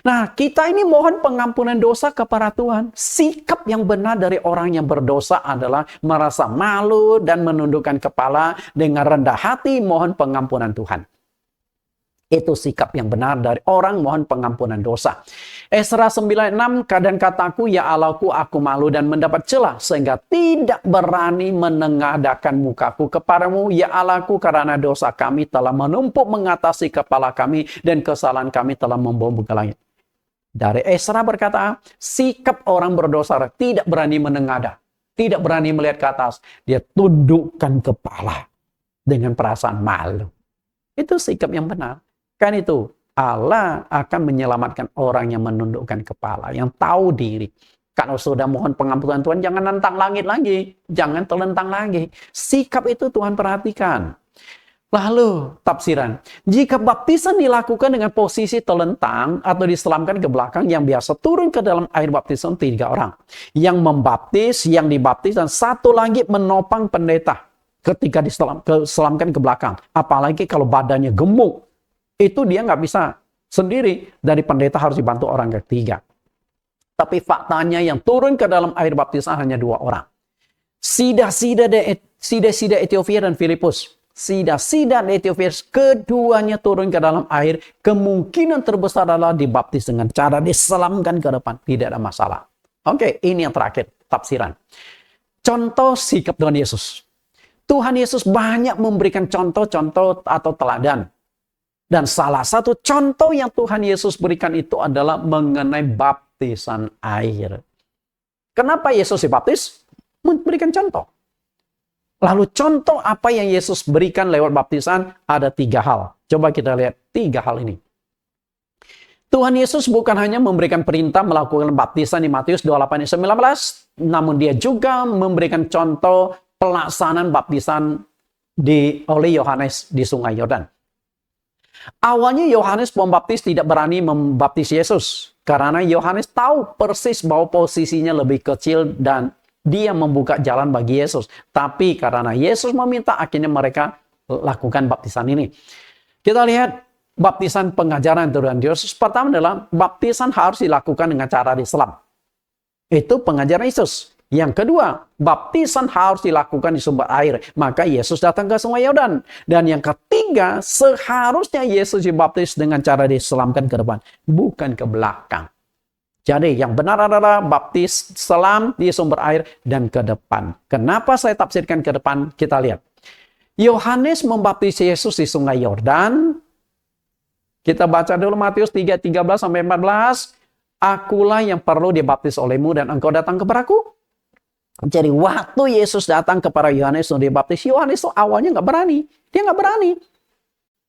Nah, kita ini mohon pengampunan dosa kepada Tuhan. Sikap yang benar dari orang yang berdosa adalah merasa malu dan menundukkan kepala dengan rendah hati mohon pengampunan Tuhan. Itu sikap yang benar dari orang mohon pengampunan dosa. Esra 9:6, kadang kataku, ya Allahku, aku malu dan mendapat celah, sehingga tidak berani menengadakan mukaku kepadamu, ya Allahku, karena dosa kami telah menumpuk mengatasi kepala kami, dan kesalahan kami telah membumbung ke langit. Dari Esra berkata, sikap orang berdosa tidak berani menengadah, tidak berani melihat ke atas, dia tundukkan kepala dengan perasaan malu. Itu sikap yang benar. Kan itu, Allah akan menyelamatkan orang yang menundukkan kepala, yang tahu diri. Kalau sudah mohon pengampunan Tuhan, jangan nantang langit lagi. Jangan telentang lagi. Sikap itu Tuhan perhatikan. Lalu, tafsiran. Jika baptisan dilakukan dengan posisi telentang atau diselamkan ke belakang, yang biasa turun ke dalam air baptisan 3 orang. Yang membaptis, yang dibaptis, dan satu lagi menopang pendeta ketika diselamkan ke belakang. Apalagi kalau badannya gemuk. Itu dia nggak bisa sendiri. Dari pendeta harus dibantu orang ketiga. Tapi faktanya yang turun ke dalam air baptisan hanya 2 orang. Sida Etiopia dan Filipus. Sida dan Etiopia, keduanya turun ke dalam air. Kemungkinan terbesar adalah dibaptis dengan cara diselamkan ke depan. Tidak ada masalah. Oke, ini yang terakhir, tafsiran. Contoh sikap Tuhan Yesus. Tuhan Yesus banyak memberikan contoh-contoh atau teladan. Dan salah satu contoh yang Tuhan Yesus berikan itu adalah mengenai baptisan air. Kenapa Yesus dibaptis? Memberikan contoh. Lalu contoh apa yang Yesus berikan lewat baptisan? Ada 3 hal. Coba kita lihat 3 hal ini. Tuhan Yesus bukan hanya memberikan perintah melakukan baptisan di Matius 28:19, namun dia juga memberikan contoh pelaksanaan baptisan oleh Yohanes di Sungai Yordan. Awalnya Yohanes Pembaptis tidak berani membaptis Yesus karena Yohanes tahu persis bahwa posisinya lebih kecil dan dia membuka jalan bagi Yesus. Tapi karena Yesus meminta, akhirnya mereka lakukan baptisan ini. Kita lihat baptisan pengajaran Tuhan Yesus. Pertama adalah baptisan harus dilakukan dengan cara diselam. Itu pengajaran Yesus. Yang kedua, baptisan harus dilakukan di sumber air. Maka Yesus datang ke Sungai Yordan. Dan yang ketiga, seharusnya Yesus dibaptis dengan cara diselamkan ke depan, bukan ke belakang. Jadi yang benar adalah baptis selam di sumber air dan ke depan. Kenapa saya tafsirkan ke depan? Kita lihat. Yohanes membaptis Yesus di Sungai Yordan. Kita baca dulu Matius 3:13-14. Akulah yang perlu dibaptis olehmu dan engkau datang kepadaku. Jadi waktu Yesus datang kepada Yohanes untuk dibaptis, Yohanes itu awalnya nggak berani. Dia nggak berani.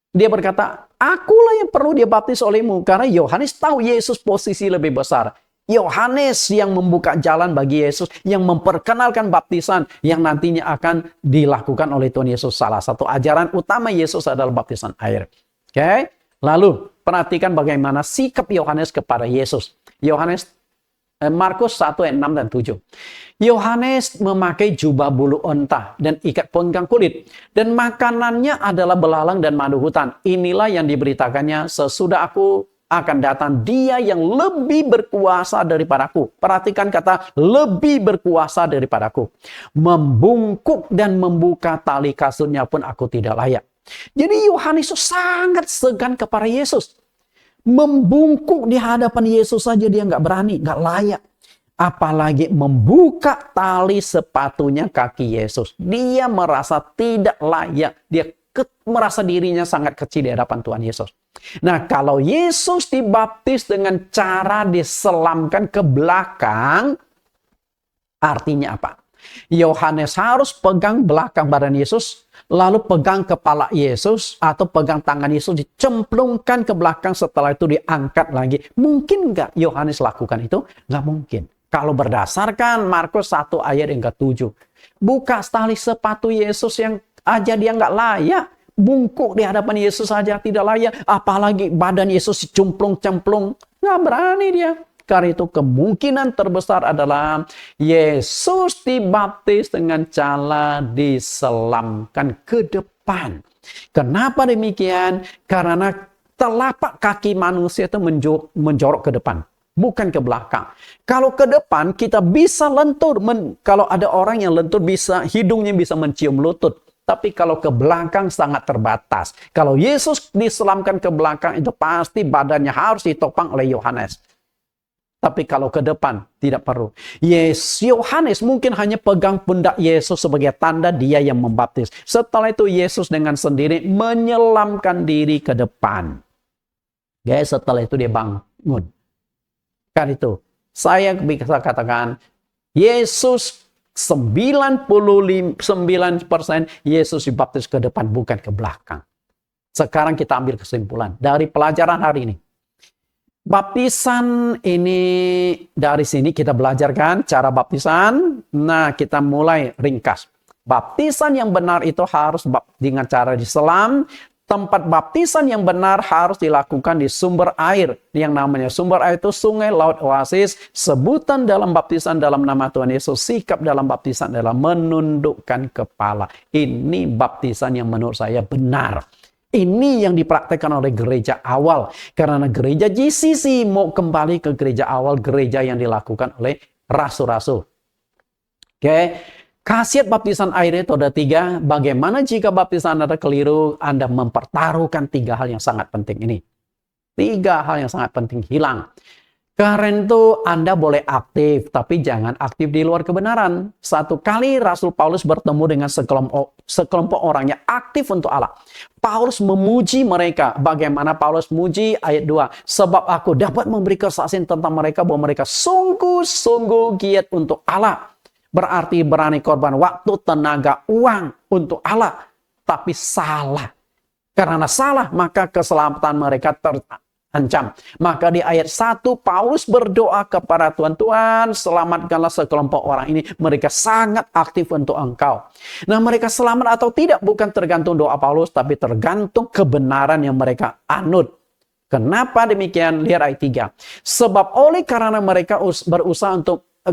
Dia berkata, akulah yang perlu dibaptis olehmu. Karena Yohanes tahu Yesus posisi lebih besar. Yohanes yang membuka jalan bagi Yesus, yang memperkenalkan baptisan yang nantinya akan dilakukan oleh Tuhan Yesus. Salah satu ajaran utama Yesus adalah baptisan air. Oke? Lalu, perhatikan bagaimana sikap Yohanes kepada Yesus. Markus 1:6 dan 7. Yohanes memakai jubah bulu onta dan ikat pinggang kulit. Dan makanannya adalah belalang dan madu hutan. Inilah yang diberitakannya, sesudah aku akan datang dia yang lebih berkuasa daripadaku. Perhatikan kata lebih berkuasa daripadaku. Membungkuk dan membuka tali kasurnya pun aku tidak layak. Jadi Yohanes itu sangat segan kepada Yesus. Membungkuk di hadapan Yesus saja dia nggak berani, nggak layak. Apalagi membuka tali sepatunya kaki Yesus. Dia merasa tidak layak. Dia merasa dirinya sangat kecil di hadapan Tuhan Yesus. Nah, kalau Yesus dibaptis dengan cara diselamkan ke belakang, artinya apa? Yohanes harus pegang belakang badan Yesus, lalu pegang kepala Yesus, atau pegang tangan Yesus, dicemplungkan ke belakang, setelah itu diangkat lagi. Mungkin nggak Yohanes lakukan itu? Nggak mungkin. Kalau berdasarkan Markus 1 ayat yang ke-7. Buka tali sepatu Yesus yang aja dia nggak layak. Bungkuk di hadapan Yesus saja tidak layak. Apalagi badan Yesus dicemplung-cemplung. Nggak berani dia. Karena itu kemungkinan terbesar adalah Yesus dibaptis dengan cara diselamkan ke depan. Kenapa demikian? Karena telapak kaki manusia itu menjorok ke depan, bukan ke belakang. Kalau ke depan kita bisa lentur. Kalau ada orang yang lentur, hidungnya bisa mencium lutut. Tapi kalau ke belakang sangat terbatas. Kalau Yesus diselamkan ke belakang, itu pasti badannya harus ditopang oleh Yohanes. Tapi kalau ke depan, tidak perlu. Yohanes mungkin hanya pegang pundak Yesus sebagai tanda dia yang membaptis. Setelah itu Yesus dengan sendiri menyelamkan diri ke depan. Setelah itu dia bangun. Kan itu. Saya bisa katakan, Yesus 99% Yesus dibaptis ke depan, bukan ke belakang. Sekarang kita ambil kesimpulan dari pelajaran hari ini. Baptisan ini, dari sini kita belajarkan cara baptisan. Nah, kita mulai ringkas. Baptisan yang benar itu harus dengan cara diselam. Tempat baptisan yang benar harus dilakukan di sumber air. Yang namanya sumber air itu sungai, laut, oasis. Sebutan dalam baptisan dalam nama Tuhan Yesus. Sikap dalam baptisan adalah menundukkan kepala. Ini baptisan yang menurut saya benar. Ini yang dipraktekkan oleh gereja awal. Karena gereja GCC mau kembali ke gereja awal, gereja yang dilakukan oleh rasul-rasul. Oke. Khasiat baptisan air itu ada 3. Bagaimana jika baptisan Anda keliru? Anda mempertaruhkan 3 hal yang sangat penting ini. 3 hal yang sangat penting hilang. Karena itu Anda boleh aktif, tapi jangan aktif di luar kebenaran. Satu kali Rasul Paulus bertemu dengan sekelompok orang yang aktif untuk Allah. Paulus memuji mereka. Bagaimana Paulus memuji? Ayat 2. Sebab aku dapat memberi kesaksian tentang mereka bahwa mereka sungguh-sungguh giat untuk Allah. Berarti berani korban waktu, tenaga, uang untuk Allah. Tapi salah. Karena salah, maka keselamatan mereka terancam. Maka di ayat 1, Paulus berdoa kepada Tuhan, Tuhan, selamatkanlah sekelompok orang ini. Mereka sangat aktif untuk Engkau. Nah, mereka selamat atau tidak bukan tergantung doa Paulus, tapi tergantung kebenaran yang mereka anut. Kenapa demikian? Lihat ayat 3. Sebab oleh karena mereka berusaha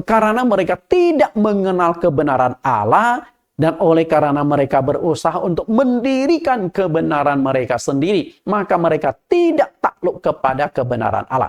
karena mereka tidak mengenal kebenaran Allah, dan oleh karena mereka berusaha untuk mendirikan kebenaran mereka sendiri, maka mereka tidak takluk kepada kebenaran Allah.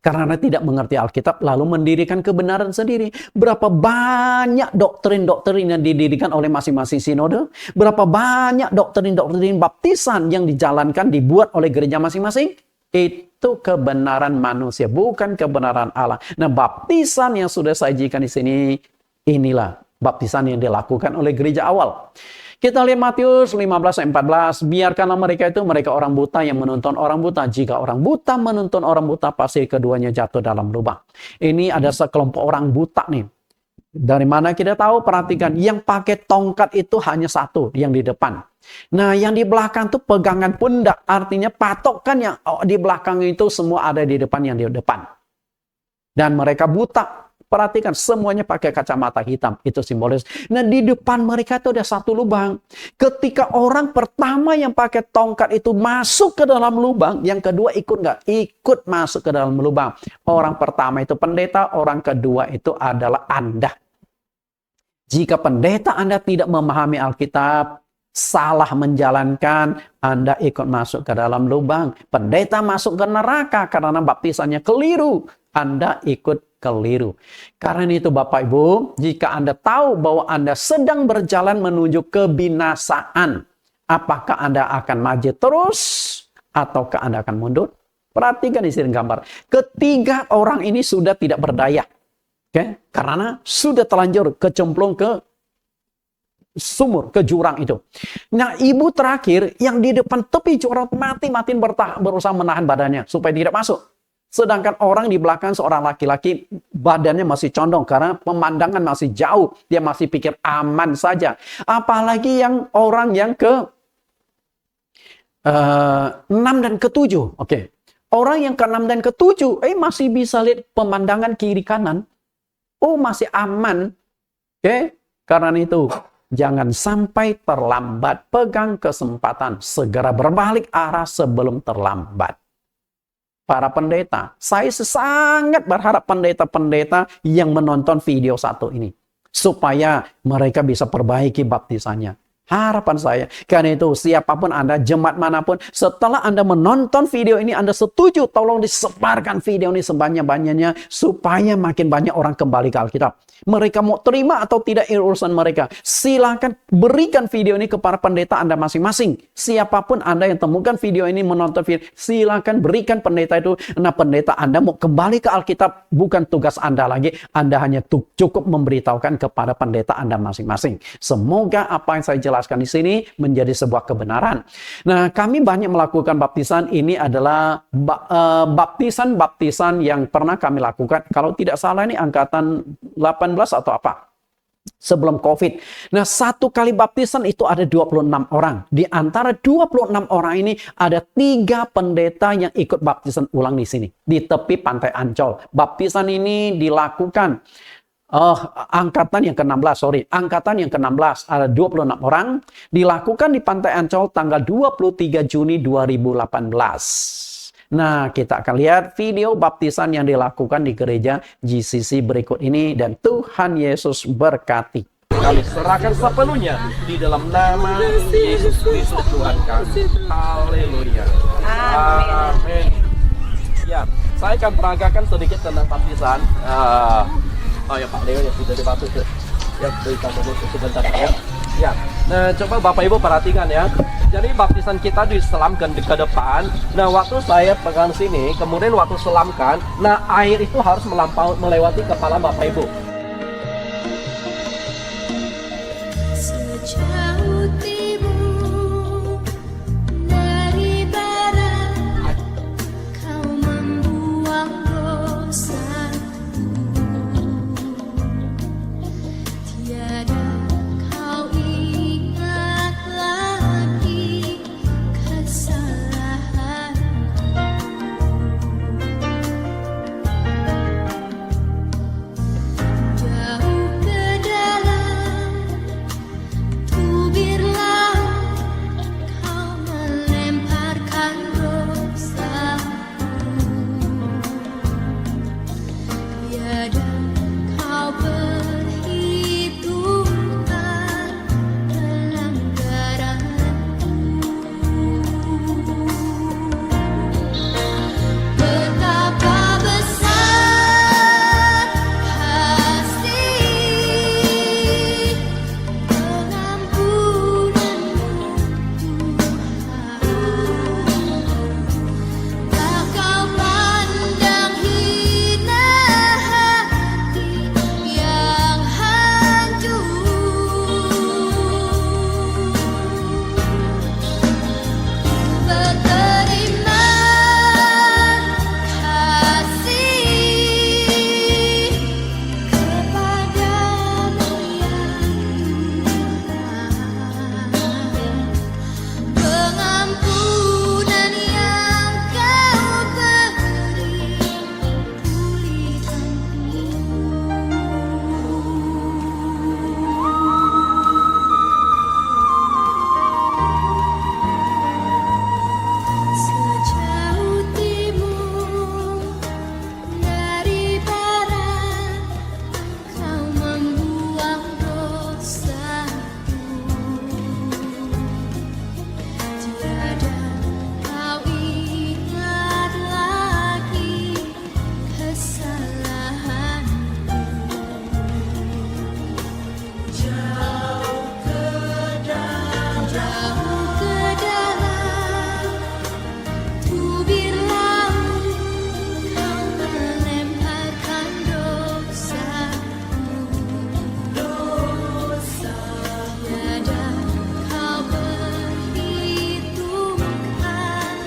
Karena tidak mengerti Alkitab, lalu mendirikan kebenaran sendiri. Berapa banyak doktrin-doktrin yang didirikan oleh masing-masing sinode? Berapa banyak doktrin-doktrin baptisan yang dijalankan, dibuat oleh gereja masing-masing? Itu kebenaran manusia, bukan kebenaran Allah. Nah, baptisan yang sudah saya sajikan di sini, inilah baptisan yang dilakukan oleh gereja awal. Kita lihat Matius 15:14. Biarkanlah mereka orang buta yang menuntun orang buta. Jika orang buta menuntun orang buta, pasti keduanya jatuh dalam lubang. Ini ada sekelompok orang buta nih. Dari mana kita tahu? Perhatikan, yang pakai tongkat itu hanya satu, yang di depan. Nah, yang di belakang itu pegangan pundak, artinya patokan yang di belakang itu semua ada di depan, yang di depan. Dan mereka buta. Perhatikan, semuanya pakai kacamata hitam. Itu simbolis. Nah, di depan mereka itu ada satu lubang. Ketika orang pertama yang pakai tongkat itu masuk ke dalam lubang, yang kedua ikut nggak? Ikut masuk ke dalam lubang. Orang pertama itu pendeta, orang kedua itu adalah Anda. Jika pendeta Anda tidak memahami Alkitab, salah menjalankan, Anda ikut masuk ke dalam lubang. Pendeta masuk ke neraka karena baptisannya keliru. Anda ikut keliru. Karena itu Bapak Ibu, jika Anda tahu bahwa Anda sedang berjalan menuju kebinasaan, apakah Anda akan maju terus ataukah Anda akan mundur? Perhatikan di sini gambar. Ketiga orang ini sudah tidak berdaya. Karena sudah terlanjur kecemplung ke sumur, ke jurang itu. Nah, ibu terakhir yang di depan tepi jurang mati-matiin berusaha menahan badannya supaya tidak masuk. Sedangkan orang di belakang seorang laki-laki badannya masih condong karena pemandangan masih jauh. Dia masih pikir aman saja. Apalagi yang orang yang ke 6 dan ke-7. Oke. Orang yang ke-6 dan ke-7 masih bisa lihat pemandangan kiri kanan. Oh, masih aman. Oke. Karena itu jangan sampai terlambat. Pegang kesempatan. Segera berbalik arah sebelum terlambat. Para pendeta, saya sangat berharap pendeta-pendeta yang menonton video satu ini, supaya mereka bisa perbaiki baptisannya. Harapan saya, karena itu siapapun Anda, jemaat manapun, setelah Anda menonton video ini, Anda setuju, tolong disebarkan video ini sebanyak-banyaknya, supaya makin banyak orang kembali ke Alkitab. Mereka mau terima atau tidak urusan mereka. Silakan berikan video ini kepada pendeta Anda masing-masing. Siapapun Anda yang temukan video ini, menonton video, silakan berikan pendeta itu. Nah, pendeta Anda mau kembali ke Alkitab, bukan tugas Anda lagi. Anda hanya cukup memberitahukan kepada pendeta Anda masing-masing. Semoga apa yang saya jelaskan di sini menjadi sebuah kebenaran. Nah, kami banyak melakukan baptisan. Ini adalah baptisan yang pernah kami lakukan. Kalau tidak salah ini angkatan 18 atau apa? Sebelum COVID. Nah, satu kali baptisan itu ada 26 orang. Di antara 26 orang ini ada 3 pendeta yang ikut baptisan ulang di sini. Di tepi pantai Ancol. Baptisan ini dilakukan angkatan yang ke-16 ada 26 orang, dilakukan di Pantai Ancol tanggal 23 Juni 2018. Nah, kita akan lihat video baptisan yang dilakukan di gereja GCC berikut ini, dan Tuhan Yesus berkati. Kami serahkan sepenuhnya di dalam nama Yesus Kristus Tuhan kami. Haleluya. Amin. Ya, saya akan peragakan sedikit tentang baptisan. Oh ya, Pak Leo ya sudah dibaptis. Ya, kita duduk sebentar ya. Ya, nah coba Bapak Ibu perhatikan ya. Jadi baptisan kita diselamkan ke depan. Nah waktu saya pegang sini, kemudian waktu selamkan, nah air itu harus melewati kepala Bapak Ibu. Sejauh timur dari barat, kau membuang dosaku. Tiada kau ingat lagi kesalahanku. Jauh ke dalam tubir laut, kau melemparkan dosaku. Tiada kau perhitungkan pelanggaranku. Betapa besar kasih pengampunanmu, Tuhan. Tak kau pandang hina hati yang hancur. Berterima kasih kepadamu ya Tuhan. Pengampunan yang kau beri sejauh timur dari barat, kau membuang dosaku. Tiada kau ingat lagi kesalahanku. Jauh ke dalam tubir laut, kau melemparkan dosaku. Tiada kau perhitungkan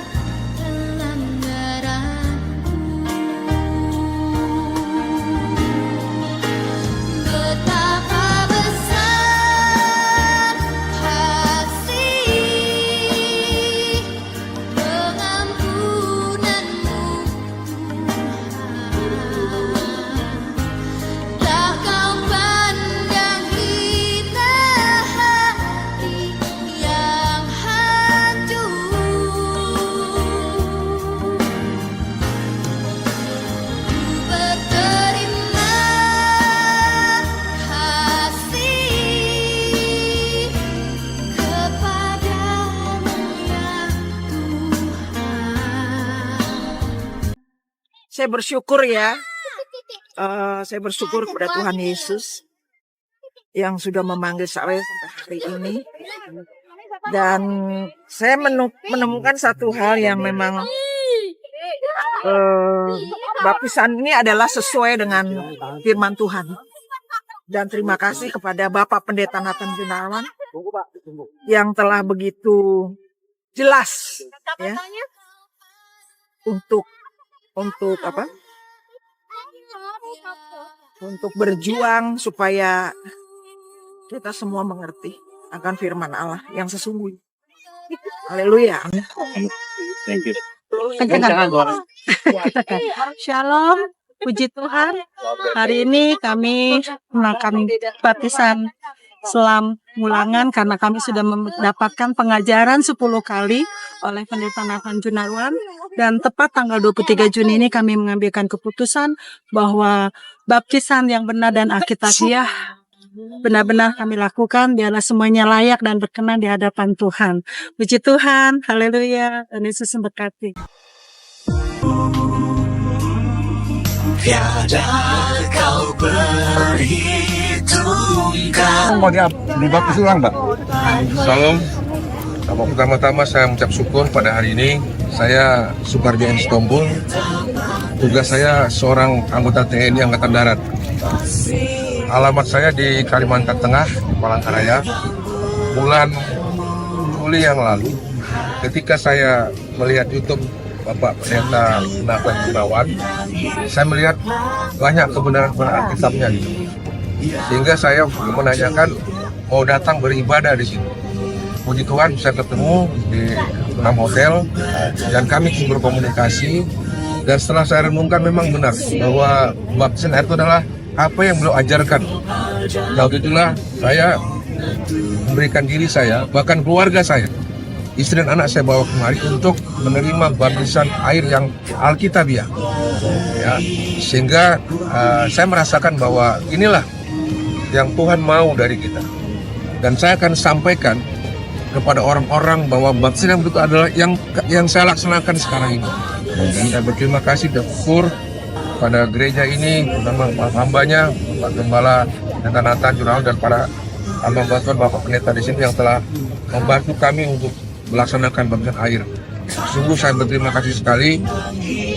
pelanggaranku. Betapa besar kasih pengampunanmu, Tuhan. Tak kau pandang hina hati yang hancur. Berterima kasih kepadamu ya Tuhan. Saya bersyukur ya, saya bersyukur kepada Tuhan Yesus yang sudah memanggil saya sampai hari ini. Dan saya menemukan satu hal yang memang baptisan ini adalah sesuai dengan firman Tuhan. Dan terima kasih kepada Bapak Pendeta Nathan Gunawan yang telah begitu jelas ya untuk apa? Untuk berjuang supaya kita semua mengerti akan firman Allah yang sesungguhnya. Haleluya. Thank you. Shalom, puji Tuhan. Hari ini kami melakukan baptisan selam Mulangan karena kami sudah mendapatkan pengajaran 10 kali oleh Pendeta Nathan Gunawan, dan tepat tanggal 23 Juni ini kami mengambilkan keputusan bahwa baptisan yang benar dan alkitabiah benar-benar kami lakukan, biarlah semuanya layak dan berkenan di hadapan Tuhan. Puji Tuhan, haleluya, dan Yesus memberkati. Tiada kau perhitungkan Mau dibaptis ulang, Mbak? Salam. Pertama-tama saya mengucap syukur pada hari ini. Saya Supardi M. Sitompul. Tugas saya seorang anggota TNI Angkatan Darat. Alamat saya di Kalimantan Tengah, Palangkaraya. Bulan Juli yang lalu, ketika saya melihat YouTube Bapak Pendeta Nathan Gunawan, saya melihat banyak kebenaran-kebenaran Alkitabnya gitu. Sehingga saya menanyakan mau datang beribadah di sini. Puji Tuhan bisa ketemu di 6 hotel dan kami berkomunikasi. Dan setelah saya renungkan memang benar bahwa baptisan air itu adalah apa yang beliau ajarkan. Nah, itulah saya memberikan diri saya, bahkan keluarga saya, istri dan anak saya bawa kemari untuk menerima baptisan air yang alkitabiah. Ya, sehingga saya merasakan bahwa inilah yang Tuhan mau dari kita. Dan saya akan sampaikan kepada orang-orang bahwa baptisan yang betul adalah yang saya laksanakan sekarang ini. Dan saya berterima kasih dan syukur pada gereja ini, terutama hambanya, Pak Gembala, Pendeta Nathan Jurnawan, dan para hamba bantuan Bapak Pendeta di sini yang telah membantu kami untuk melaksanakan baptisan air. Sungguh saya berterima kasih sekali.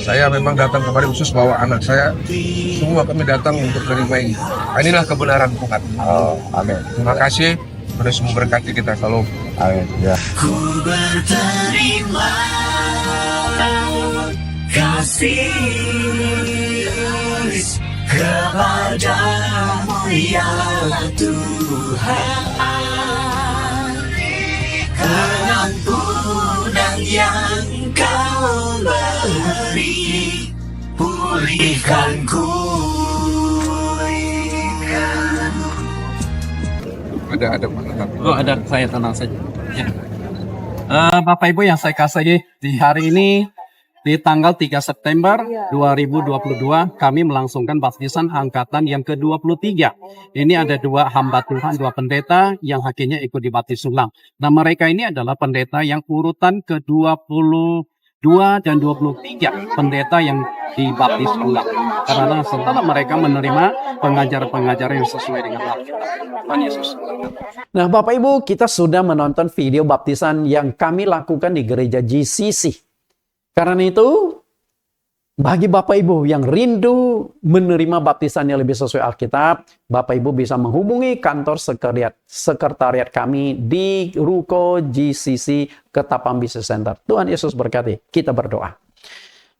Saya memang datang kemarin khusus bawa anak saya. Semua kami datang untuk menerima ini. Inilah kebenaran Tuhan. Oh, amin. Terima kasih. Tuhan memberkati kita selalu. Amin. Ya. Ku berterima kasih kepadamu ya Tuhan, pengampunan yang Kau beri, pulihkanku. Ada mana? Oh, ada, saya tenang saja. Ya. Bapak Ibu yang saya kasihi, di hari ini di tanggal 3 September 2022 kami melangsungkan baptisan angkatan yang ke-23. Ini ada 2 hamba Tuhan, 2 pendeta yang akhirnya ikut dibaptis ulang. Nah, mereka ini adalah pendeta yang urutan ke-22 dan 23 pendeta yang dibaptis ulang. Karena setelah mereka menerima pengajaran-pengajaran yang sesuai dengan Alkitab. Tuhan Yesus. Nah, Bapak Ibu, kita sudah menonton video baptisan yang kami lakukan di gereja GCC. Karena itu, bagi Bapak Ibu yang rindu menerima baptisan yang lebih sesuai Alkitab, Bapak Ibu bisa menghubungi kantor sekretariat kami di Ruko GCC Ketapang Business Center. Tuhan Yesus berkati. Kita berdoa.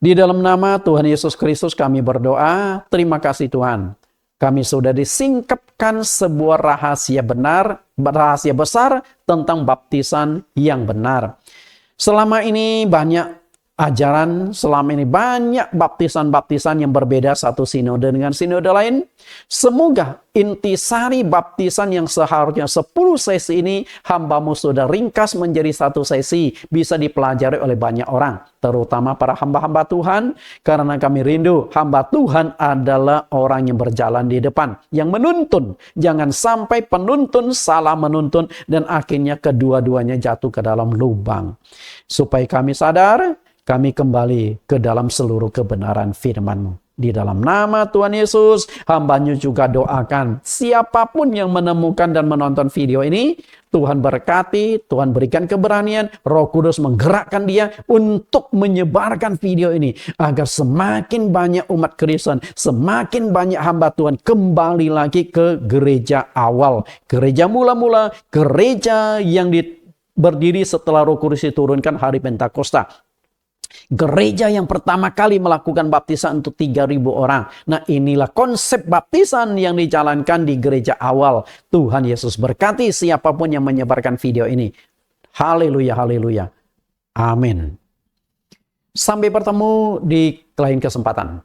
Di dalam nama Tuhan Yesus Kristus kami berdoa. Terima kasih Tuhan. Kami sudah disingkapkan sebuah rahasia benar, rahasia besar tentang baptisan yang benar. Selama ini banyak ajaran, selama ini banyak baptisan-baptisan yang berbeda satu sinode dengan sinode lain. Semoga intisari baptisan yang seharusnya 10 sesi ini hambamu sudah ringkas menjadi 1 sesi, bisa dipelajari oleh banyak orang, terutama para hamba-hamba Tuhan, karena kami rindu hamba Tuhan adalah orang yang berjalan di depan, yang menuntun. Jangan sampai penuntun salah menuntun dan akhirnya kedua-duanya jatuh ke dalam lubang. Supaya kami sadar, kami kembali ke dalam seluruh kebenaran firman-Mu. Di dalam nama Tuhan Yesus, hamba-Nya juga doakan siapapun yang menemukan dan menonton video ini, Tuhan berkati, Tuhan berikan keberanian, Roh Kudus menggerakkan dia untuk menyebarkan video ini. Agar semakin banyak umat Kristen, semakin banyak hamba Tuhan kembali lagi ke gereja awal. Gereja mula-mula, gereja yang berdiri setelah Roh Kudus diturunkan hari Pentakosta. Gereja yang pertama kali melakukan baptisan untuk 3.000 orang. Nah, inilah konsep baptisan yang dijalankan di gereja awal. Tuhan Yesus berkati siapapun yang menyebarkan video ini. Haleluya, haleluya. Amin. Sampai bertemu di lain kesempatan.